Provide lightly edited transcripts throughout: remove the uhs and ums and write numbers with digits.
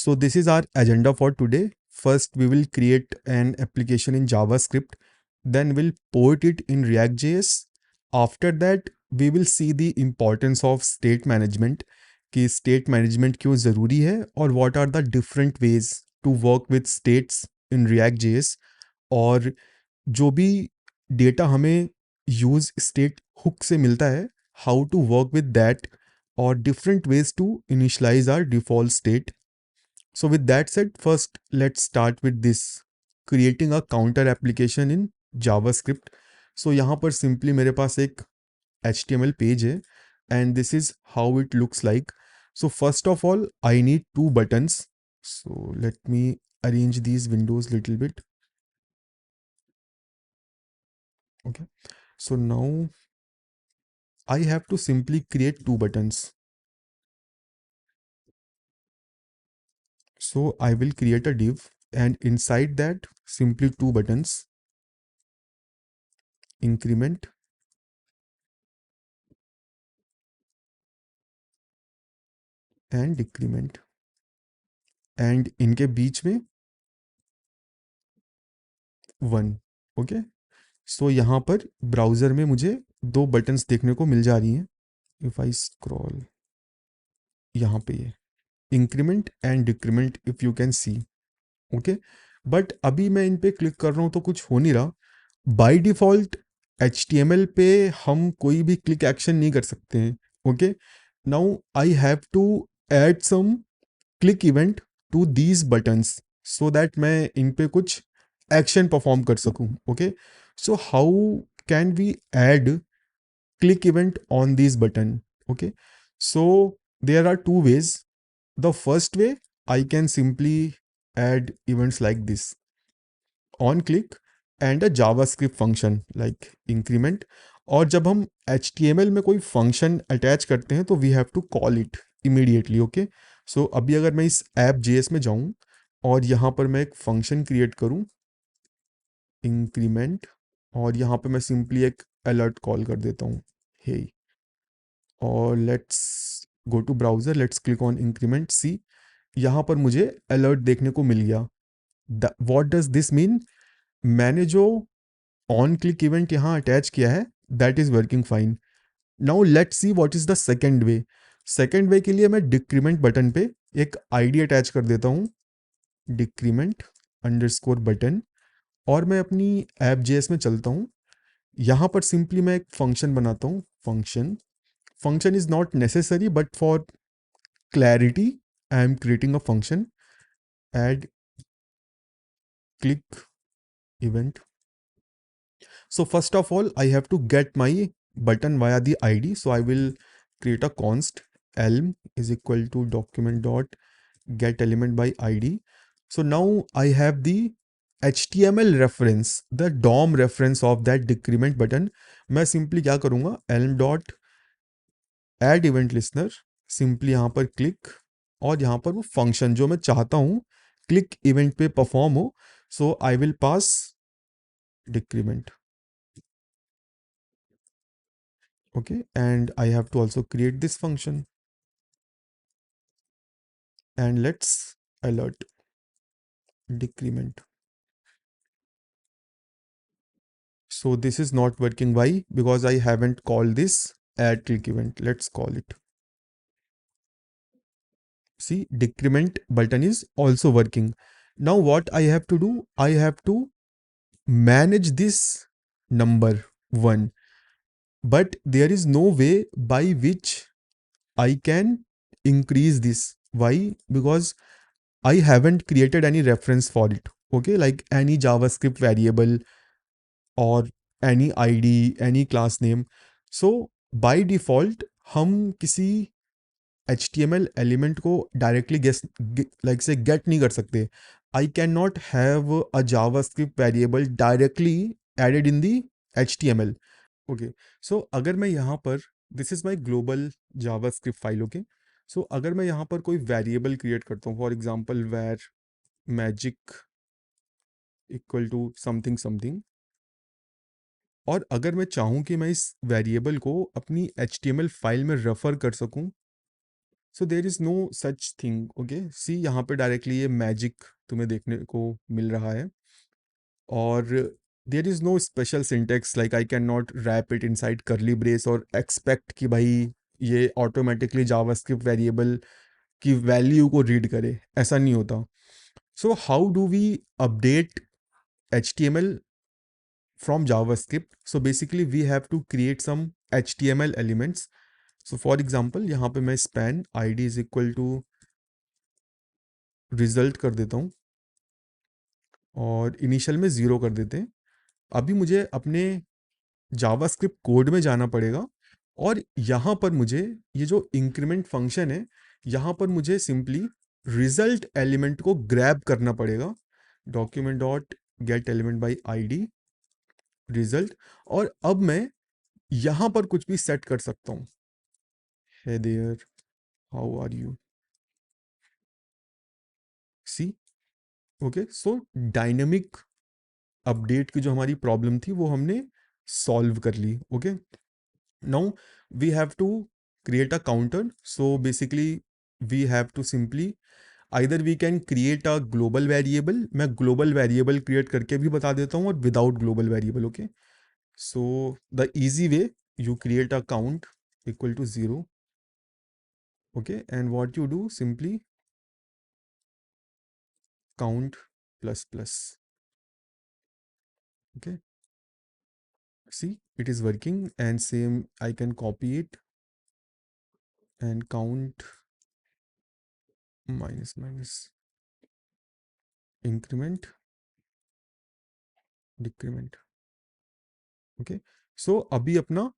So this is our agenda for today. First, we will create an application in JavaScript. Then we'll port it in React.js. After that, we will see the importance of state management. कि state management क्यों ज़रूरी है और what are the different ways to work with states in React.js. और जो भी data हमें use state hook से मिलता है, how to work with that, और different ways to initialise our default state. So with that said, first let's start with this creating a counter application in JavaScript. So यहाँ पर simply मेरे पास एक HTML page है and this is how it looks like. So first of all, I need two buttons. So let me arrange these windows little bit. Okay. So now I have to simply create two buttons. So I will create a div and inside that simply two buttons, increment and decrement, and इनके बीच में 1. Okay. सो यहाँ पर browser में मुझे दो buttons देखने को मिल जा रही हैं. इफ़ आई स्क्रॉल यहाँ पे ये increment and decrement if you can see. Okay. But अभी मैं इन पे क्लिक कर रहा हूँ तो कुछ हो नहीं रहा. बाय डिफ़ॉल्ट HTML पे हम कोई भी क्लिक एक्शन नहीं कर सकते हैं. Okay. Now I have to add some click event to these buttons so that मैं इन पे कुछ एक्शन परफॉर्म कर सकूं. Okay. So how can we add click event on this button? Okay, so there are two ways. The first way, I can simply add events like this on click and a JavaScript function like increment. और जब हम HTML में कोई function attach करते हैं तो we have to call it immediately. Okay. So अभी अगर मैं इस ऐप JS में जाऊं और यहाँ पर मैं एक फंक्शन क्रिएट करूं इंक्रीमेंट, और यहाँ पे मैं सिंपली एक अलर्ट कॉल कर देता हूँ हे. और let's go to browser, let's click on increment. See, यहाँ पर मुझे अलर्ट देखने को मिल गया. What does this mean? मैंने जो ऑन क्लिक इवेंट यहाँ अटैच किया है that is working fine. Now let's see what is the second way. Second way के लिए मैं डिक्रीमेंट बटन पे एक आईडी अटैच कर देता हूँ, डिक्रीमेंट अंडरस्कोर बटन, और मैं अपनी ऐप JS में चलता हूँ. यहाँ पर सिंपली मैं एक फंक्शन बनाता हूँ. Function is not necessary, but for clarity, I am creating a function. Add click event. So first of all, I have to get my button via the ID. So I will create a const elm is equal to document dot get element by ID. So now I have the HTML reference, the DOM reference of that decrement button. मैं simply क्या करूँगा, elm dot add event listener, simply यहाँ पर click, और यहाँ पर वो function जो मैं चाहता हूँ क्लिक इवेंट पे परफॉर्म हो. So I will pass decrement. Okay. And I have to also create this function and let's alert decrement. So this is not working. Why? Because I haven't called this add click event. Let's call it. See, decrement button is also working. Now what I have to do, I have to manage this number 1, but there is no way by which I can increase this. Why? Because I haven't created any reference for it. Okay, like any JavaScript variable or any ID, any class name. So by default हम किसी HTML element को directly like से get नहीं कर सकते. I can not have a JavaScript variable directly added in the HTML. Okay. So अगर मैं यहाँ पर, this is my global JavaScript file. Okay. So अगर मैं यहाँ पर कोई वेरिएबल क्रिएट करता हूँ, for example var magic equal to something something, और अगर मैं चाहूँ कि मैं इस वेरिएबल को अपनी HTML फाइल में रेफर कर सकूँ, so there is no such thing, okay. See यहाँ पे डायरेक्टली ये मैजिक तुम्हें देखने को मिल रहा है, और there is no special syntax like I can not wrap it inside curly brace और एक्सपेक्ट कि भाई ये ऑटोमेटिकली जावास्क्रिप्ट वेरिएबल की वैल्यू को रीड करे, ऐसा नहीं होता। So how do we update HTML from JavaScript? So basically we have to create some HTML elements. So for example यहाँ पे मैं span id is equal to result कर देता हूँ और initial में 0 कर देते हैं। अभी मुझे अपने जावास्क्रिप्ट कोड में जाना पड़ेगा और यहाँ पर मुझे ये जो इंक्रीमेंट फंक्शन है, यहाँ पर मुझे सिंपली रिजल्ट एलिमेंट को ग्रैब करना पड़ेगा। Document dot get element by ID result, और अब मैं यहाँ पर कुछ भी सेट कर सकता हूँ। Hey there, how are you, see, okay. So dynamic update की जो हमारी प्रॉब्लम थी वो हमने सॉल्व कर ली, okay. Now we have to create a counter. So basically we have to simply either we can create a global variable, मैं global variable create करके भी बता देता हूँ, और without global variable, okay. So the easy way, you create a count equal to 0, okay, and what you do simply count plus plus, okay. See, it is working, and same I can copy it and count minus minus increment decrement, okay. So अभी अपना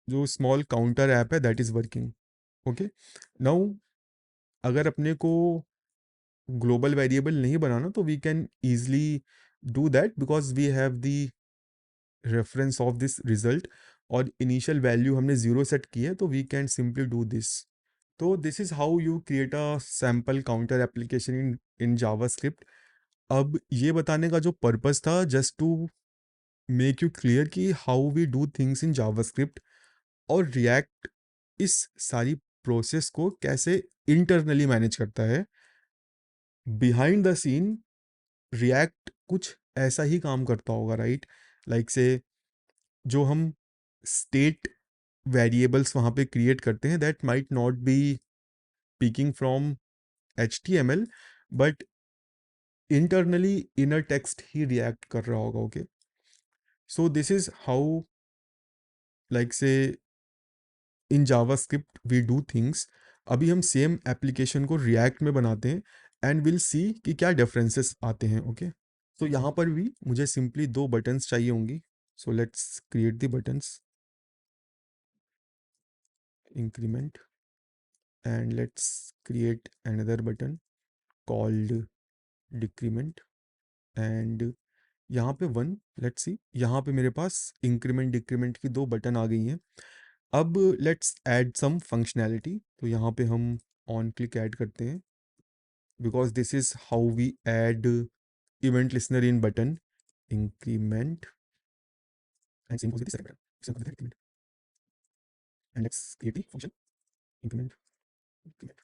जो small counter app है that is working, okay. Now अगर अपने को global variable नहीं बनाना तो we can easily do that because we have the reference of this result, और इनिशियल वैल्यू हमने 0 सेट की है, तो we can simply do this. तो this is how you create a sample counter application in in JavaScript. अब ये बताने का जो पर्पस था, just to make you clear कि how we do things in JavaScript, और रिएक्ट इस सारी प्रोसेस को कैसे इंटरनली मैनेज करता है। बिहाइंड द सीन रिएक्ट कुछ ऐसा ही काम करता होगा, राइट। लाइक से जो हम स्टेट वेरिएबल्स वहाँ पे क्रिएट करते हैं that might not be picking from HTML, but internally inner text ही रिएक्ट कर रहा होगा, okay. So this is how like से in JavaScript we do things. अभी हम सेम एप्लीकेशन को रिएक्ट में बनाते हैं, एंड विल सी कि क्या डिफरेंसेस आते हैं, ओके। तो यहाँ पर भी मुझे सिंपली 2 बटन्स चाहिए होंगी। So let's create the buttons, increment, and let's create another button called decrement, and यहाँ पे 1, लेट्स सी, यहाँ पे मेरे पास इंक्रीमेंट डिक्रीमेंट की 2 बटन आ गई हैं। अब लेट्स ऐड सम फंक्शनैलिटी, तो यहाँ पे हम ऑन क्लिक ऐड करते हैं, because this is how we add event listener in button increment, and same goes with the second button, same goes with increment, and let's create the function increment increment.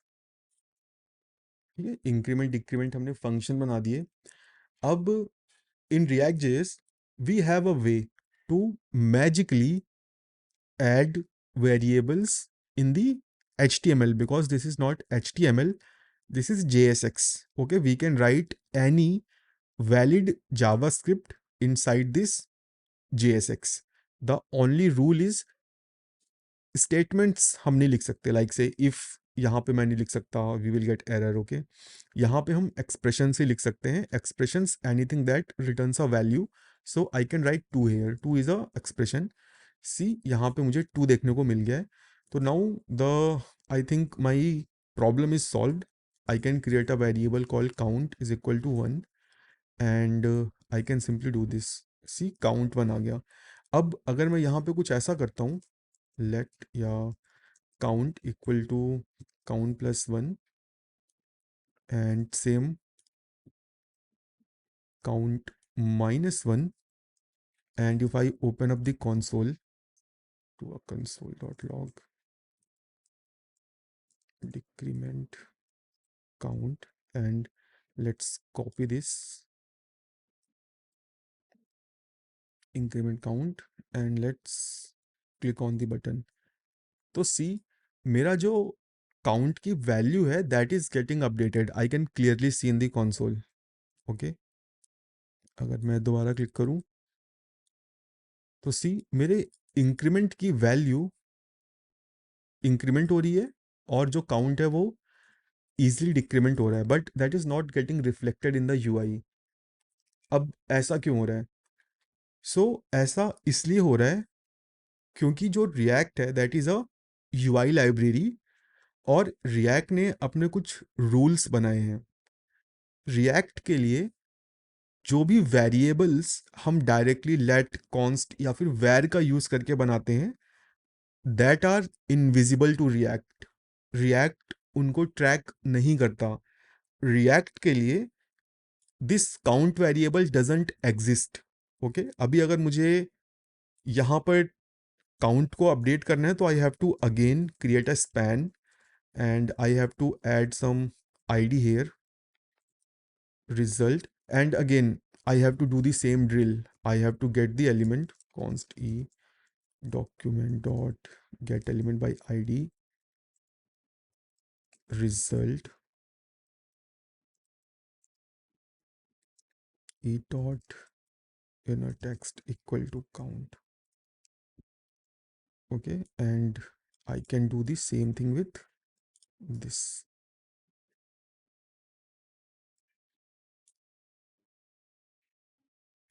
ठीक है, increment decrement हमने function बना दिए। अब in React.js we have a way to magically add variables in the HTML, because this is not HTML, this is JSX, okay. We can write any valid JavaScript inside this JSX. The only rule is statements हम नहीं लिख सकते, like से if यहाँ पे मैं नहीं लिख सकता we will get error, okay. यहाँ पे हम एक्सप्रेशन से लिख सकते हैं, expressions anything that returns a value. So I can write 2 here, 2 is a expression. See, यहाँ पे मुझे 2 देखने को मिल गया है। तो now the I think my problem is solved. I can create a variable called count is equal to 1, and I can simply do this. See, count 1 आ गया। अब अगर मैं यहाँ पे कुछ ऐसा करता हूँ, लेट या count equal to count plus 1, and same count minus 1, and if I open up the console to a console.log, decrement count, and let's copy this increment count and let's click on the button. तो सी मेरा जो count की value है that is getting updated, I can clearly see in the console. Okay, अगर मैं दोबारा click करूं तो सी मेरे इंक्रीमेंट की वैल्यू इंक्रीमेंट हो रही है और जो काउंट है वो इजीली डिक्रीमेंट हो रहा है, but that is not getting reflected in the UI. अब ऐसा क्यों हो रहा है? ऐसा इसलिए हो रहा है क्योंकि जो रिएक्ट है that is a UI library, और रिएक्ट ने अपने कुछ रूल्स बनाए हैं। रिएक्ट के लिए जो भी वेरिएबल्स हम डायरेक्टली लेट कॉन्स्ट या फिर वेर का यूज करके बनाते हैं that are invisible to React. React उनको ट्रैक नहीं करता। रिएक्ट के लिए this count variable doesn't exist. Okay, अभी अगर मुझे यहाँ पर काउंट को अपडेट करना है तो I have to again create a span and I have to add some ID here, result, and again I have to do the same drill. I have to get the element const e document dot get element by ID, result e dot inner text equal to count. Okay, and I can do the same thing with this.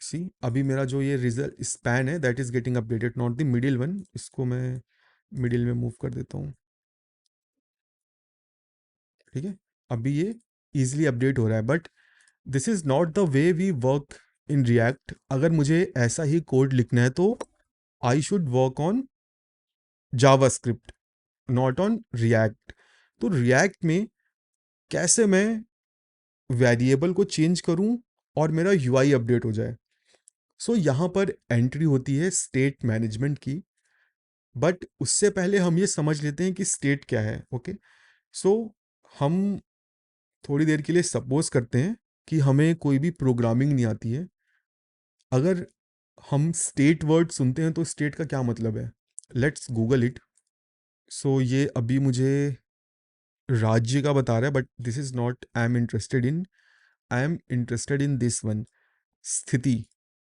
सी अभी मेरा जो ये result span है that is getting updated, not the middle one. इसको मैं middle में move कर देता हूँ। ठीक है, अभी ये इजीली अपडेट हो रहा है, but this is not the way we work in React. अगर मुझे ऐसा ही कोड लिखना है तो I should work on JavaScript, not on React. तो रिएक्ट में कैसे मैं वेरिएबल को चेंज करूं और मेरा यूआई अपडेट हो जाए? यहाँ पर एंट्री होती है स्टेट मैनेजमेंट की, बट उससे पहले हम ये समझ लेते हैं कि स्टेट क्या है। ओके, सो हम थोड़ी देर के लिए सपोज करते हैं कि हमें कोई भी प्रोग्रामिंग नहीं आती है। अगर हम स्टेट वर्ड सुनते हैं तो स्टेट का क्या मतलब है? Let's Google it. ये अभी मुझे राज्य का बता रहा है, but this is not I am interested in. I am interested in this one, स्थिति।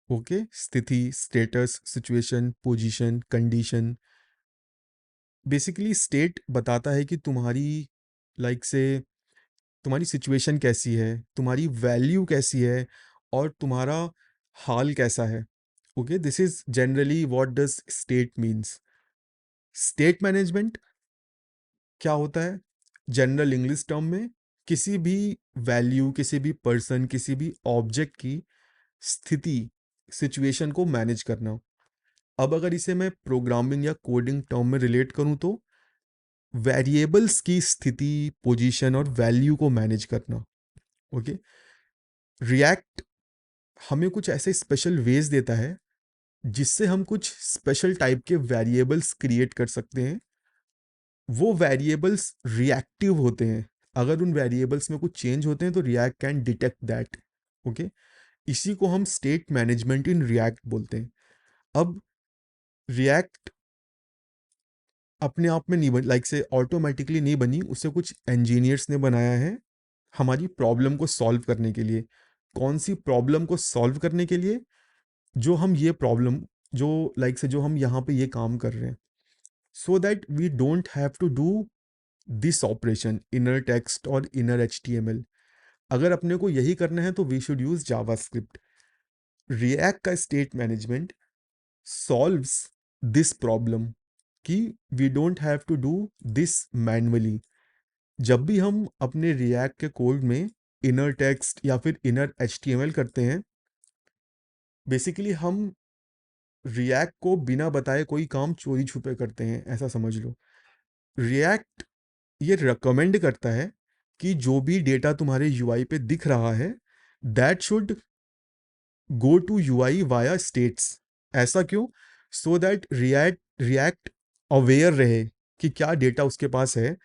ओके, स्थिति, status, situation, position, condition. Basically state बताता है कि तुम्हारी लाइक से तुम्हारी सिचुएशन कैसी है, तुम्हारी वैल्यू कैसी है, और तुम्हारा हाल कैसा है। Okay, this is generally what does state means. State management क्या होता है? जनरल इंग्लिश टर्म में किसी भी वैल्यू, किसी भी पर्सन, किसी भी ऑब्जेक्ट की स्थिति, सिचुएशन को मैनेज करना। अब अगर इसे मैं प्रोग्रामिंग या कोडिंग टर्म में रिलेट करूं तो वेरिएबल्स की स्थिति, पोजीशन और वैल्यू को मैनेज करना। ओके, रिएक्ट हमें कुछ ऐसे स्पेशल वेज देता है जिससे हम कुछ स्पेशल टाइप के वेरिएबल्स क्रिएट कर सकते हैं। वो वेरिएबल्स रिएक्टिव होते हैं। अगर उन वेरिएबल्स में कुछ चेंज होते हैं तो react can detect that. Okay, इसी को हम स्टेट मैनेजमेंट इन रिएक्ट बोलते हैं। अब रिएक्ट अपने आप में नहीं बनी, लाइक से ऑटोमेटिकली नहीं बनी, उसे कुछ इंजीनियर्स ने बनाया है हमारी प्रॉब्लम को सॉल्व करने के लिए। कौन सी प्रॉब्लम को सॉल्व करने के लिए? जो हम ये प्रॉब्लम, जो लाइक से जो हम यहाँ पे ये काम कर रहे हैं, so that we don't have to do this operation inner text और इनर HTML। अगर अपने को यही करना है तो we should use JavaScript. React का state management solves this problem कि we don't have to do this manually. जब भी हम अपने रिएक्ट के कोड में इनर टेक्स्ट या फिर इनर HTML करते हैं, बेसिकली हम रिएक्ट को बिना बताए कोई काम चोरी छुपे करते हैं, ऐसा समझ लो। रिएक्ट ये रिकमेंड करता है कि जो भी डेटा तुम्हारे यूआई पे दिख रहा है that should go to UI via states. ऐसा क्यों? सो दैट रिएक्ट अवेयर रहे कि क्या डेटा उसके पास है,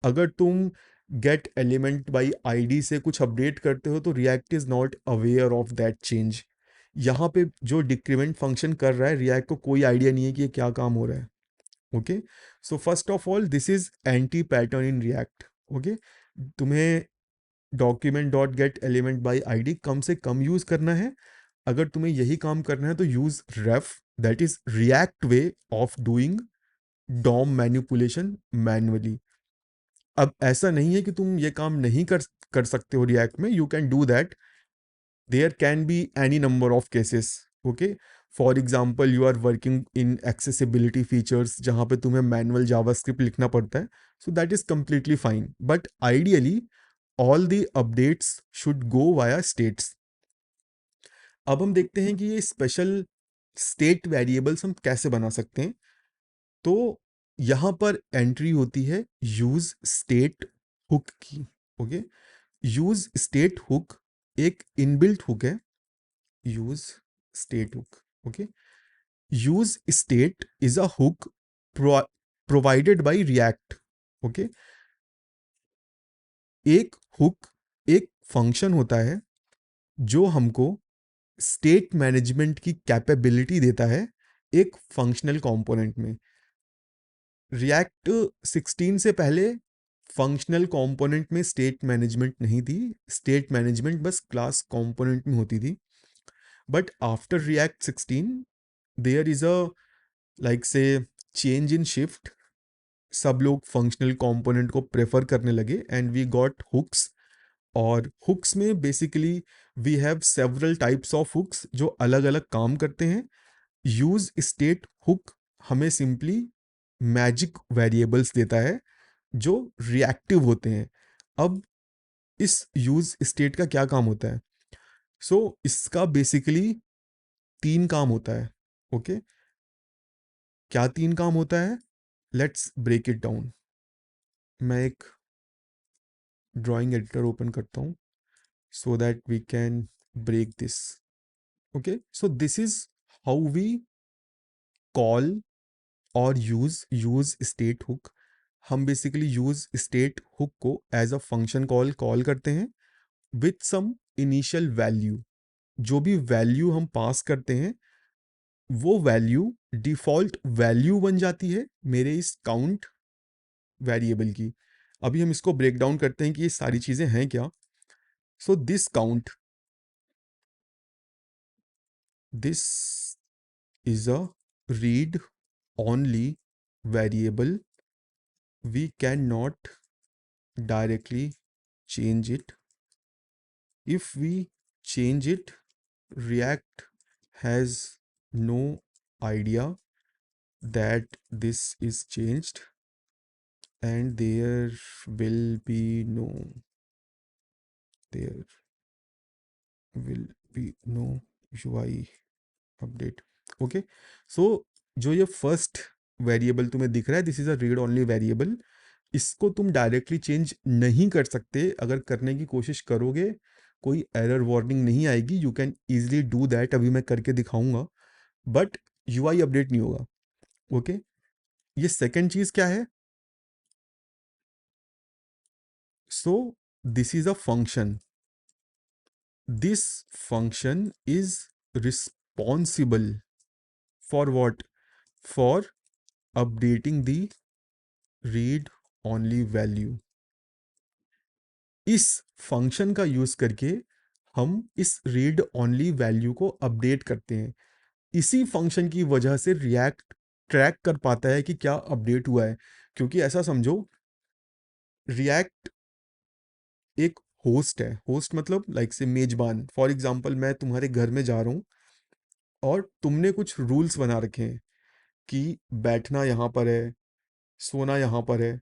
अगर तुम गेट एलिमेंट बाई आईडी से कुछ अपडेट करते हो तो react is not aware of that change. यहाँ पे जो डिक्रीमेंट फंक्शन कर रहा है, रिएक्ट को कोई आइडिया नहीं है कि ये क्या काम हो रहा है। Okay, so first of all this is anti pattern in React. Okay, तुम्हें document dot get element by ID कम से कम यूज करना है। अगर तुम्हें यही काम करना है तो use ref, that is React way of doing DOM manipulation manually. अब ऐसा नहीं है कि तुम ये काम नहीं कर कर सकते हो रिएक्ट में, you can do that. There can be any number of cases. Okay, for example you are working in accessibility features जहाँ पे तुम्हें मैनुअल जावास्क्रिप्ट लिखना पड़ता है, so that is completely fine, but ideally all the updates should go via states. अब हम देखते हैं कि ये स्पेशल स्टेट वेरिएबल्स हम कैसे बना सकते हैं। तो यहाँ पर एंट्री होती है यूज स्टेट हुक की। ओके, यूज स्टेट हुक एक इनबिल्ट हुक है, use state hook. Okay, use state is a hook provided by React. Okay, एक हुक एक फंक्शन होता है जो हमको स्टेट मैनेजमेंट की कैपेबिलिटी देता है एक फंक्शनल कंपोनेंट में। रिएक्ट 16 से पहले फंक्शनल कंपोनेंट में स्टेट मैनेजमेंट नहीं थी, स्टेट मैनेजमेंट बस क्लास कंपोनेंट में होती थी। But after React 16 there is a like sea change in shift, सब लोग फंक्शनल कंपोनेंट को प्रेफर करने लगे एंड वी गॉट हुक्स। और हुक्स में basically we have several types of hooks जो अलग अलग काम करते हैं। यूज स्टेट हुक हमें सिंपली मैजिक वेरिएबल्स देता है जो रिएक्टिव होते हैं। अब इस यूज स्टेट का क्या काम होता है? इसका बेसिकली 3 काम होता है। ओके, क्या 3 काम होता है? Let's break it down. मैं एक ड्राइंग एडिटर ओपन करता हूँ so that we can break this. Okay, so this is how we call or use state hook। हम बेसिकली यूज स्टेट हुक को एज अ फंक्शन कॉल करते हैं with some initial value. जो भी value हम पास करते हैं वो वैल्यू डिफॉल्ट वैल्यू बन जाती है मेरे इस काउंट वेरिएबल की। अभी हम इसको ब्रेक डाउन करते हैं कि ये सारी चीजें हैं क्या। So this count, this is a read only variable. We cannot directly change it. If we change it, React has no idea that this is changed, and there will be there will be no UI update. Okay, so जो ये first variable तुम्हें दिख रहा है, this is a read only variable. इसको तुम directly change नहीं कर सकते। अगर करने की कोशिश करोगे कोई एरर वार्निंग नहीं आएगी, you can easily do that, अभी मैं करके दिखाऊंगा, बट यूआई अपडेट नहीं होगा। ओके, ये सेकेंड चीज क्या है? So this is a function, this function is responsible for what? For updating the read only value. इस फंक्शन का यूज करके हम इस रीड ओनली वैल्यू को अपडेट करते हैं। इसी फंक्शन की वजह से रिएक्ट ट्रैक कर पाता है कि क्या अपडेट हुआ है। क्योंकि ऐसा समझो, रिएक्ट एक होस्ट है। होस्ट मतलब लाइक से मेजबान। फॉर एग्जांपल मैं तुम्हारे घर में जा रहा हूँ और तुमने कुछ रूल्स बना रखे हैं कि बैठना यहाँ पर है, सोना यहाँ पर है,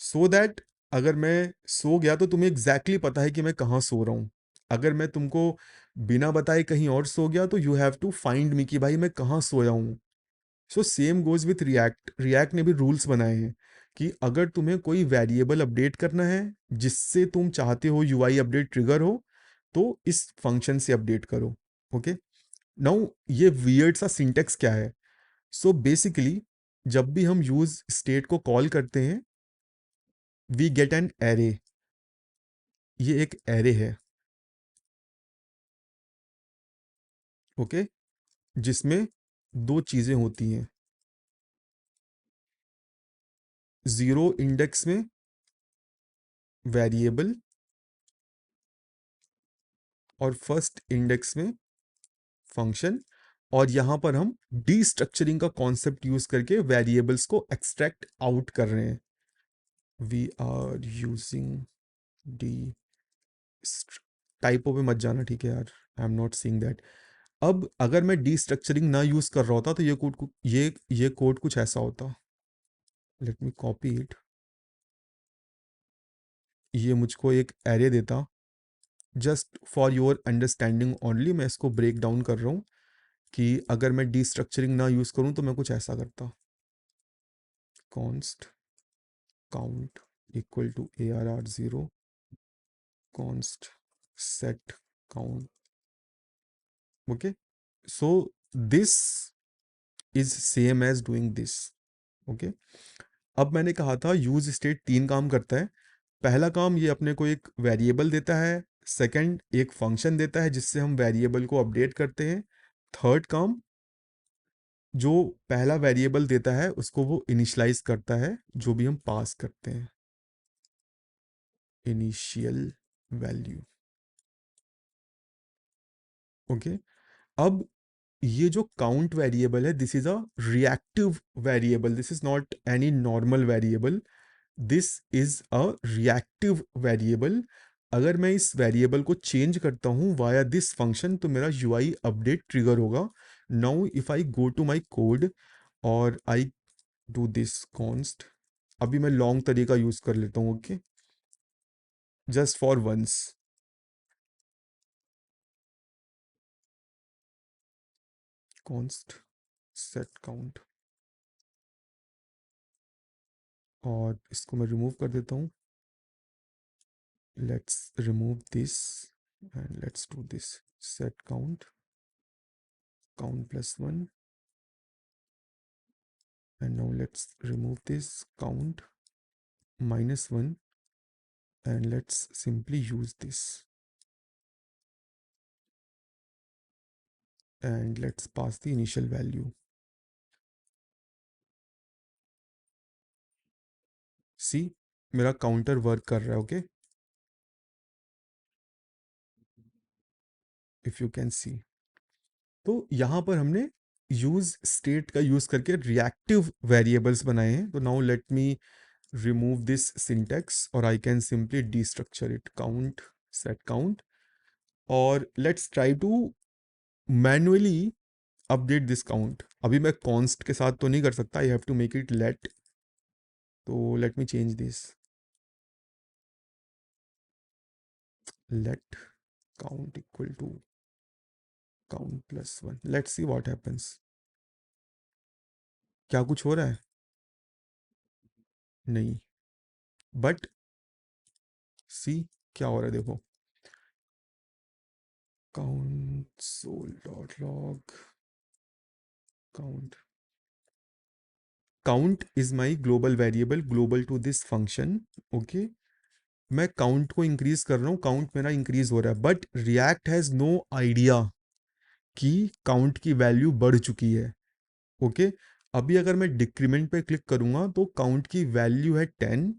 सो दैट अगर मैं सो गया तो तुम्हें एग्जैक्टली पता है कि मैं कहाँ सो रहा हूँ। अगर मैं तुमको बिना बताए कहीं और सो गया तो you have to find me कि भाई मैं कहाँ सोया हूँ। So same goes with React. React ने भी रूल्स बनाए हैं कि अगर तुम्हें कोई वेरिएबल अपडेट करना है जिससे तुम चाहते हो यूआई अपडेट ट्रिगर हो, तो इस फंक्शन से अपडेट करो। ओके, नाउ ये वियर्ड सा सिंटेक्स क्या है? सो बेसिकली जब भी हम यूज स्टेट को कॉल करते हैं वी गेट एन एरे, ये एक एरे है, ओके, जिसमें दो चीजें होती हैं, जीरो इंडेक्स में वेरिएबल और फर्स्ट इंडेक्स में फंक्शन, और यहां पर हम डी स्ट्रक्चरिंग का कॉन्सेप्ट यूज करके वेरिएबल्स को एक्सट्रैक्ट आउट कर रहे हैं। We are using D, typo पे मत जाना, ठीक है यार, I am not seeing that. अब अगर मैं डी स्ट्रक्चरिंग ना यूज कर रहा होता तो ये कोड कुछ ऐसा होता। Let me copy it. ये मुझको एक एरे देता, just for your understanding only मैं इसको ब्रेक डाउन कर रहा हूँ कि अगर मैं डी स्ट्रक्चरिंग ना यूज करूँ तो मैं कुछ ऐसा करता, const count equal to ARR0, const set count, okay. So this is same as doing this, okay. अब मैंने कहा था यूज स्टेट तीन काम करता है। पहला काम ये अपने को एक वेरिएबल देता है, सेकंड एक फंक्शन देता है जिससे हम वेरिएबल को अपडेट करते हैं, थर्ड काम जो पहला वेरिएबल देता है उसको वो इनिशियलाइज करता है जो भी हम पास करते हैं, इनिशियल वैल्यू, ओके। अब ये जो काउंट वेरिएबल है, this is a reactive variable, this is not any normal variable, this is a reactive variable. अगर मैं इस वेरिएबल को चेंज करता हूँ वाया दिस फंक्शन तो मेरा यूआई अपडेट ट्रिगर होगा। Now if I go to my code और आई डू दिस कॉन्स्ट, अभी मैं लॉन्ग तरीका यूज कर लेता हूँ, okay, just for once, const set count, और इसको मैं रिमूव कर देता हूँ। Let's remove this and let's do this. Set count, count plus 1, and now let's remove this count minus 1 and let's simply use this, and let's pass the initial value. See, मेरा counter work कर रहा है, okay, if you can see. तो यहाँ पर हमने use state का use करके रिएक्टिव वेरिएबल्स बनाए हैं। तो now let me remove this syntax or I can simply destructure it, count set count, और let's try to manually update this count। अभी मैं const के साथ तो नहीं कर सकता, I have to make it let, तो let me change this, let count equal to count plus 1, let's see what happens। क्या कुछ हो रहा है? नहीं, बट सी क्या हो रहा है, देखो, console.log count, count is my global variable global to this function, okay। मैं काउंट को इंक्रीज कर रहा हूँ, काउंट मेरा इंक्रीज हो रहा है, but React has no idea कि काउंट की वैल्यू बढ़ चुकी है, ओके। अभी अगर मैं डिक्रीमेंट पे क्लिक करूंगा तो काउंट की वैल्यू है 10।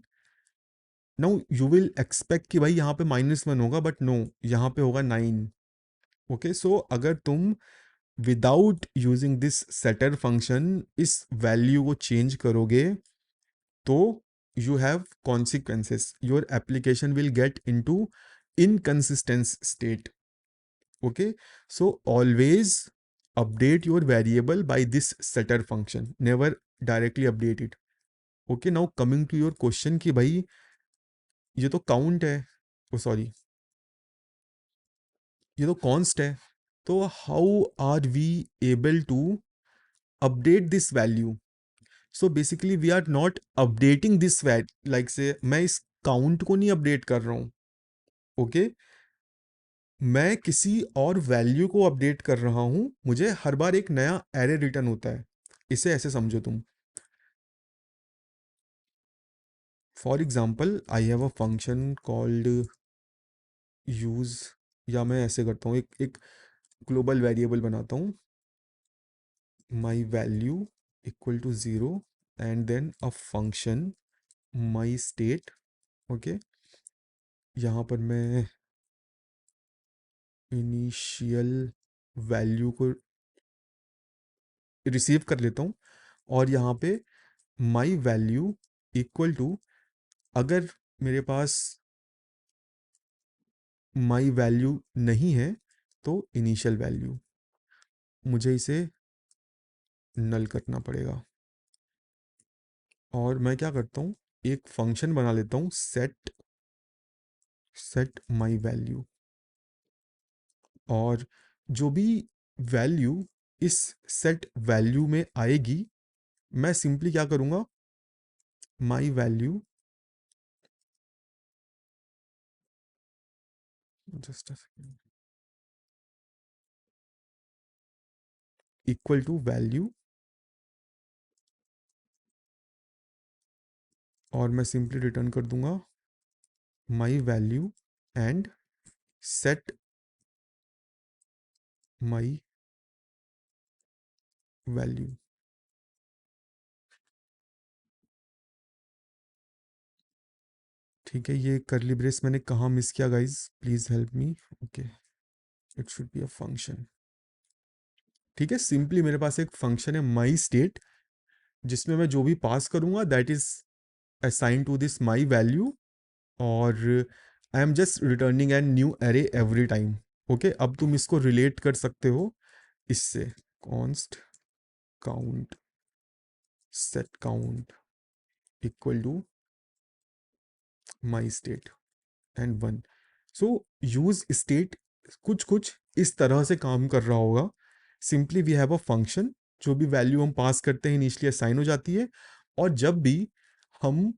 नाउ यू विल एक्सपेक्ट कि भाई यहाँ पे -1 होगा, बट नो, यहाँ पे होगा 9, ओके। सो अगर तुम without using this setter function इस वैल्यू को चेंज करोगे तो you have consequences, your application will get into inconsistent state, okay। So always update your variable by this setter function, never directly update it, okay। now coming to your question कि भाई ये तो count है, ओ sorry, ये तो const है, तो how are we able to update this value? So basically we are not updating this value, like say मैं इस count को नहीं update कर रहा हूँ, ओके, मैं किसी और वैल्यू को अपडेट कर रहा हूं, मुझे हर बार एक नया एरे रिटर्न होता है, इसे ऐसे समझो तुम। For example I have a function called use, या मैं ऐसे करता हूँ, एक एक ग्लोबल वेरिएबल बनाता हूँ, my value equal to zero, and then a function my state. Okay, यहाँ पर मैं इनिशियल वैल्यू को रिसीव कर लेता हूँ, और यहाँ पे माई वैल्यू इक्वल टू, अगर मेरे पास माई वैल्यू नहीं है तो इनिशियल वैल्यू, मुझे इसे नल करना पड़ेगा। और मैं क्या करता हूँ, एक फंक्शन बना लेता हूँ, सेट माई वैल्यू, और जो भी वैल्यू इस सेट वैल्यू में आएगी, मैं सिंपली क्या करूँगा, my value, just equal to value, और मैं सिंपली रिटर्न कर दूंगा my value and set my value. ठीक है, ये करली ब्रेस मैंने कहाँ मिस किया guys, please help me. Okay, it should be a function. ठीक है, सिंपली मेरे पास एक फंक्शन है माई स्टेट, जिसमें मैं जो भी पास करूंगा that is assign to this my value, और I am just returning an new array every time. Okay, अब तुम इसको रिलेट कर सकते हो इससे, const count set count equal to my state and one. So use state कुछ कुछ इस तरह से काम कर रहा होगा। Simply we have a function, जो भी वैल्यू हम पास करते हैं इनिशियली असाइन हो जाती है, और जब भी हम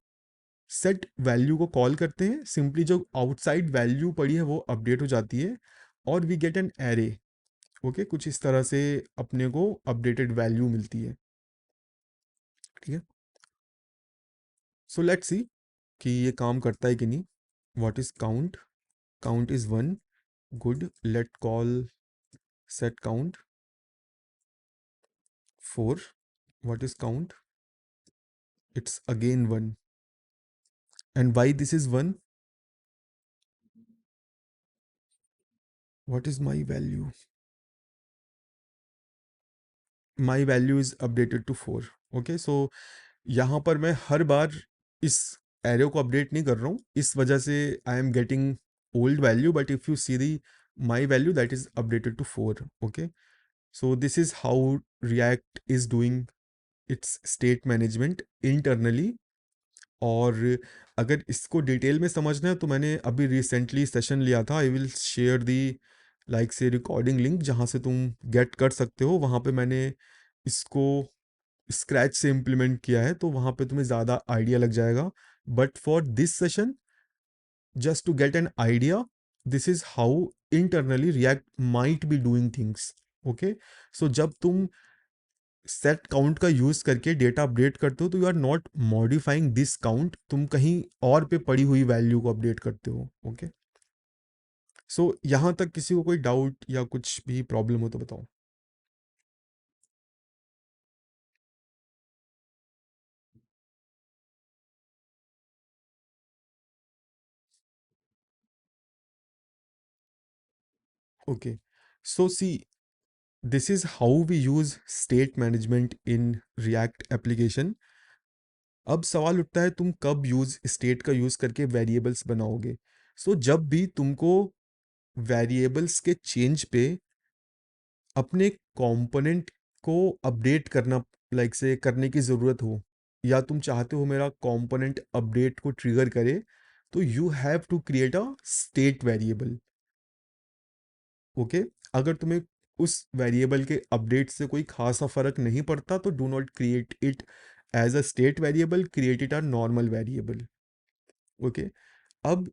सेट वैल्यू को कॉल करते हैं, सिंपली जो आउटसाइड वैल्यू पड़ी है वो अपडेट हो जाती है, और we get an array. Okay, कुछ इस तरह से अपने को अपडेटेड वैल्यू मिलती है। ठीक है, सो लेट्स सी कि ये काम करता है कि नहीं। What is count, count is one, good, let call set count 4, what is count, it's again 1, and why this is 1, what is my value, my value is updated to 4। Okay, सो यहाँ पर मैं हर बार इस एरे को update नहीं कर रहा हूँ, इस वजह से I am getting old value, but if you see the my value that is updated to 4। okay, so this is how React is doing its state management internally। और अगर इसको डिटेल में समझना है तो मैंने अभी रिसेंटली सेशन लिया था, I will share the like से रिकॉर्डिंग लिंक, जहाँ से तुम गेट कर सकते हो। वहाँ पे मैंने इसको स्क्रैच से इम्प्लीमेंट किया है, तो वहाँ पे तुम्हें ज़्यादा आइडिया लग जाएगा। But for this session, just to get an idea, this is how internally React might be doing things. Okay, so जब तुम सेट काउंट का यूज करके डेटा अपडेट करते हो, तो you are not modifying this count, तुम कहीं और पे पड़ी हुई वैल्यू को अपडेट करते हो। ओके, सो यहाँ तक किसी को कोई डाउट या कुछ भी प्रॉब्लम हो तो बताओ। Okay, so see, this is how we use state management in React application. अब सवाल उठता है, तुम कब यूज स्टेट का यूज करके वेरिएबल्स बनाओगे। सो जब भी तुमको वेरिएबल्स के चेंज पे अपने कंपोनेंट को अपडेट करना, लाइक से करने की ज़रूरत हो, या तुम चाहते हो मेरा कंपोनेंट अपडेट को ट्रिगर करे, तो you have to create a state variable. Okay, अगर तुम्हें उस वेरिएबल के अपडेट से कोई खासा फर्क नहीं पड़ता, तो do not create it as a state variable, create it a normal variable. Okay, अब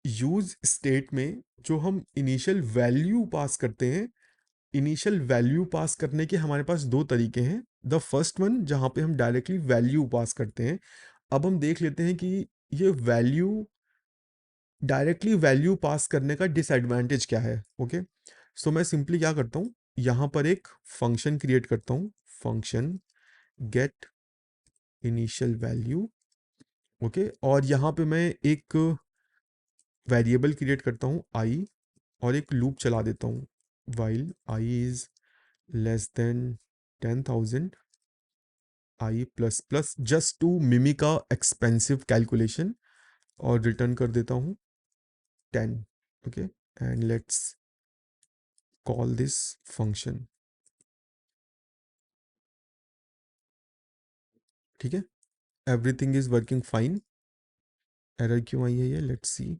यूज स्टेट में जो हम इनिशियल वैल्यू पास करते हैं, इनिशियल वैल्यू पास करने के हमारे पास दो तरीके हैं। द फर्स्ट वन, जहाँ पे हम डायरेक्टली वैल्यू पास करते हैं, अब हम देख लेते हैं कि ये वैल्यू डायरेक्टली वैल्यू पास करने का डिसएडवांटेज क्या है। ओके, सो मैं सिंपली क्या करता हूँ, यहाँ पर एक फंक्शन क्रिएट करता हूँ, function get initial value. Okay, और यहाँ पे मैं एक वेरिएबल क्रिएट करता हूँ आई, और एक लूप चला देता हूँ, while i is less than 10,000 i plus plus, just to mimic a expensive calculation, और रिटर्न कर देता हूँ 10। Okay, and let's call this function. ठीक है, everything is working fine. Error क्यों आई है ये, लेट्स सी।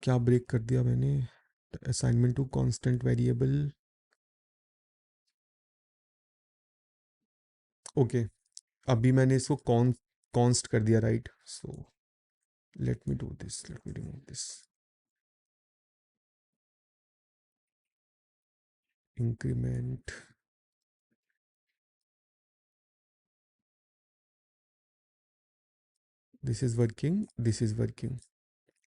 क्या ब्रेक कर दिया मैंने, assignment to constant variable. Okay, अभी मैंने इसको कॉन्स्ट कर दिया, right. So let me do this, let me remove this, increment. This is working, this is working.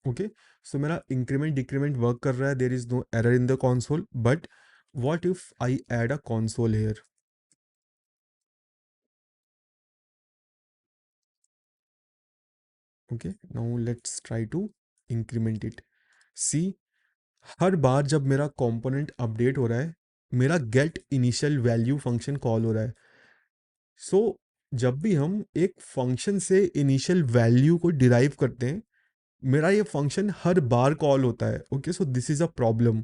Okay, so मेरा इंक्रीमेंट डिक्रीमेंट वर्क कर रहा है, there is no error in the console, but what if I add a console here. Okay, now let's try to increment it. See, हर बार जब मेरा component update हो रहा है, मेरा get initial value function call हो रहा है। सो जब भी हम एक फंक्शन से इनिशियल वैल्यू को डिराइव करते हैं, मेरा ये फंक्शन हर बार कॉल होता है। Okay, so this is a problem.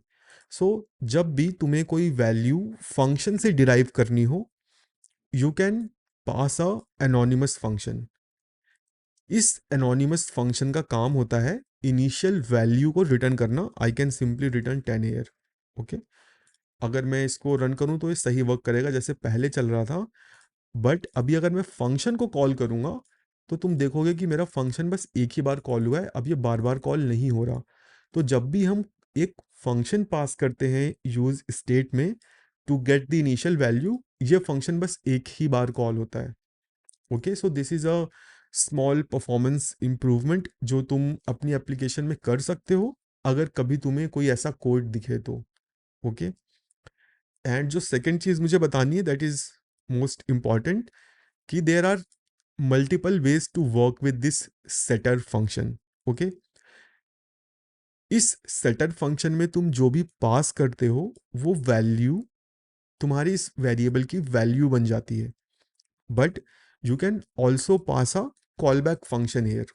So जब भी तुम्हें कोई वैल्यू फंक्शन से डिराइव करनी हो, you can pass a anonymous function. इस एनोनिमस फंक्शन का काम होता है इनिशियल वैल्यू को रिटर्न करना। I can simply return 10 here. Okay, अगर मैं इसको रन करूं तो ये सही वर्क करेगा जैसे पहले चल रहा था, बट अभी अगर मैं फंक्शन को कॉल करूंगा तो तुम देखोगे कि मेरा फंक्शन बस एक ही बार कॉल हुआ है, अब ये बार बार कॉल नहीं हो रहा। तो जब भी हम एक फंक्शन पास करते हैं यूज स्टेट में to get the initial value, ये फंक्शन बस एक ही बार कॉल होता है। Okay, so this is a small performance improvement जो तुम अपनी एप्लीकेशन में कर सकते हो अगर कभी तुम्हें कोई ऐसा कोड दिखे तो। ओके, एंड जो सेकंड चीज मुझे बतानी है दैट इज मोस्ट इंपॉर्टेंट, कि there are multiple ways to work with this setter function. Okay, इस सेटर फंक्शन में तुम जो भी पास करते हो वो वैल्यू तुम्हारी इस वेरिएबल की वैल्यू बन जाती है, but you can also pass a callback function here.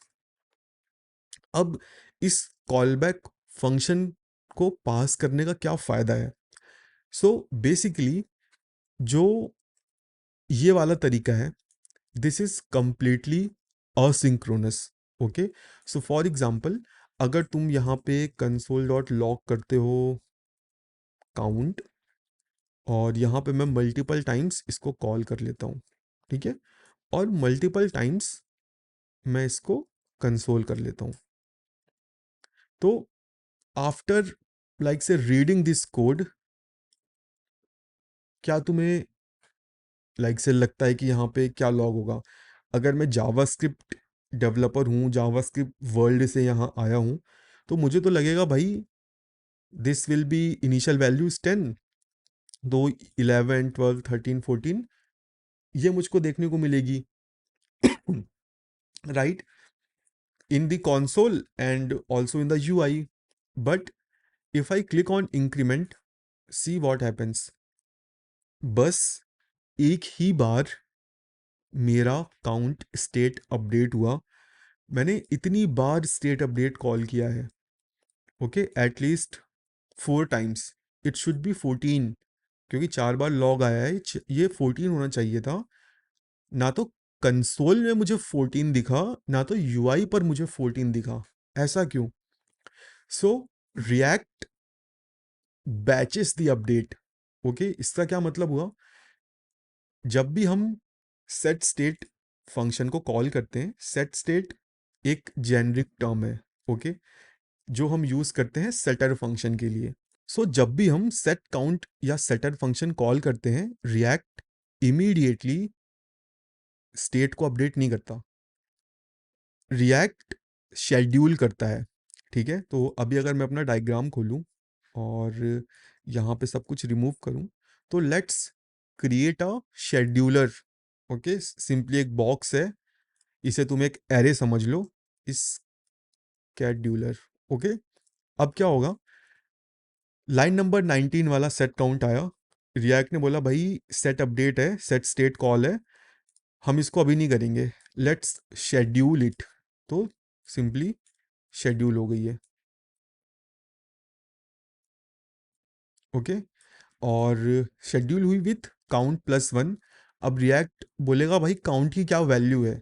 अब इस कॉल बैक फंक्शन को पास करने का क्या फायदा है। सो बेसिकली जो ये वाला तरीका है, this is completely asynchronous. Okay, so for example, अगर तुम यहाँ पे कंसोल डॉट लॉग करते हो काउंट, और यहाँ पे मैं मल्टीपल टाइम्स इसको कॉल कर लेता हूँ, ठीक है, और मल्टीपल टाइम्स मैं इसको कंसोल कर लेता हूँ, तो आफ्टर लाइक से रीडिंग दिस कोड, क्या तुम्हें लाइक से लगता है कि यहाँ पे क्या लॉग होगा। अगर मैं जावास्क्रिप्ट डेवलपर हूँ, जावास्क्रिप्ट वर्ल्ड से यहाँ आया हूँ, तो मुझे तो लगेगा भाई this will be initial values 10, दो 11 12 13 14 ये मुझको देखने को मिलेगी, right, in the console and also in the UI. But if I click on increment, see what happens. बस एक ही बार मेरा काउंट स्टेट अपडेट हुआ, मैंने इतनी बार स्टेट अपडेट कॉल किया है। Okay, at least 4 times, it should B 14, क्योंकि 4 बार लॉग आया है, ये 14 होना चाहिए था। ना तो कंसोल में मुझे 14 दिखा, ना तो यूआई पर मुझे 14 दिखा। ऐसा क्यों। So React batches the update. Okay, इसका क्या मतलब हुआ, जब भी हम सेट स्टेट फंक्शन को कॉल करते हैं, सेट स्टेट एक जेनरिक टर्म है। ओके, जो हम यूज करते हैं सेटर फंक्शन के लिए। सो जब भी हम सेट काउंट या सेटर फंक्शन कॉल करते हैं, रिएक्ट इमीडिएटली स्टेट को अपडेट नहीं करता, रिएक्ट शेड्यूल करता है। ठीक है, तो अभी अगर मैं अपना डायग्राम खोलूं और यहाँ पे सब कुछ रिमूव करूं, तो let's create a scheduler. Okay, simply एक बॉक्स है, इसे तुम एक एरे समझ लो, इस शेड्यूलर। ओके, अब क्या होगा, लाइन नंबर 19 वाला सेट काउंट आया, रिएक्ट ने बोला भाई सेट अपडेट है, सेट स्टेट कॉल है, हम इसको अभी नहीं करेंगे, लेट्स शेड्यूल इट। तो सिंपली शेड्यूल हो गई है। ओके, और शेड्यूल हुई विथ काउंट प्लस वन। अब रिएक्ट बोलेगा भाई काउंट की क्या वैल्यू है,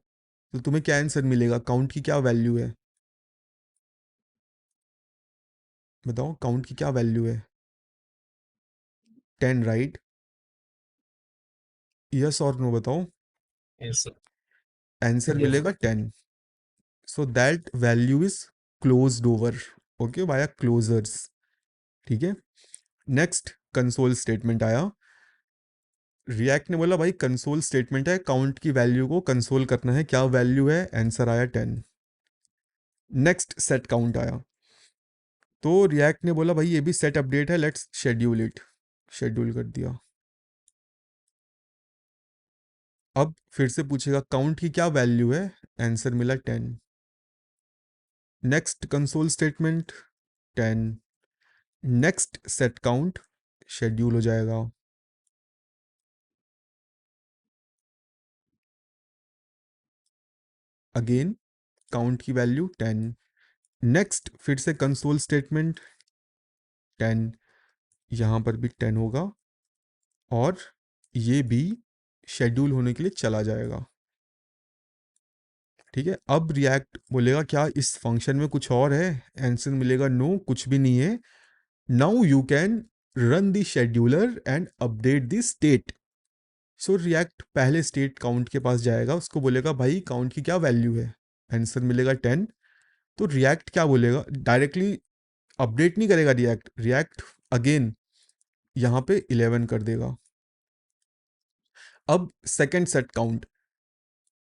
तो तुम्हें क्या आंसर मिलेगा, काउंट की क्या वैल्यू है, बताओ काउंट की क्या वैल्यू है। 10, राइट? यस और नो बताओ। Yes, sir. Answer Yes. मिलेगा 10। So that value is closed over. Okay, via closures. ठीक है, नेक्स्ट कंसोल स्टेटमेंट आया, रिएक्ट ने बोला भाई कंसोल स्टेटमेंट है, काउंट की वैल्यू को कंसोल करना है, क्या वैल्यू है, आंसर आया 10। नेक्स्ट सेट काउंट आया, तो रिएक्ट ने बोला भाई ये भी सेट अपडेट है, लेट्स शेड्यूल इट, शेड्यूल कर दिया। अब फिर से पूछेगा काउंट की क्या वैल्यू है, आंसर मिला 10। Next console statement 10। Next set count, schedule हो जाएगा। अगेन काउंट की वैल्यू 10। नेक्स्ट फिर से कंसोल स्टेटमेंट 10, यहां पर भी 10 होगा, और ये भी शेड्यूल होने के लिए चला जाएगा। ठीक है, अब रिएक्ट बोलेगा क्या इस फंक्शन में कुछ और है, आंसर मिलेगा नो, कुछ भी नहीं है। Now you can run the scheduler and update the state. So react पहले स्टेट काउंट के पास जाएगा, उसको बोलेगा भाई काउंट की क्या वैल्यू है, आंसर मिलेगा 10। तो रिएक्ट क्या बोलेगा, डायरेक्टली अपडेट नहीं करेगा रिएक्ट, रिएक्ट अगेन यहाँ पे 11 कर देगा। अब सेकंड सेट काउंट,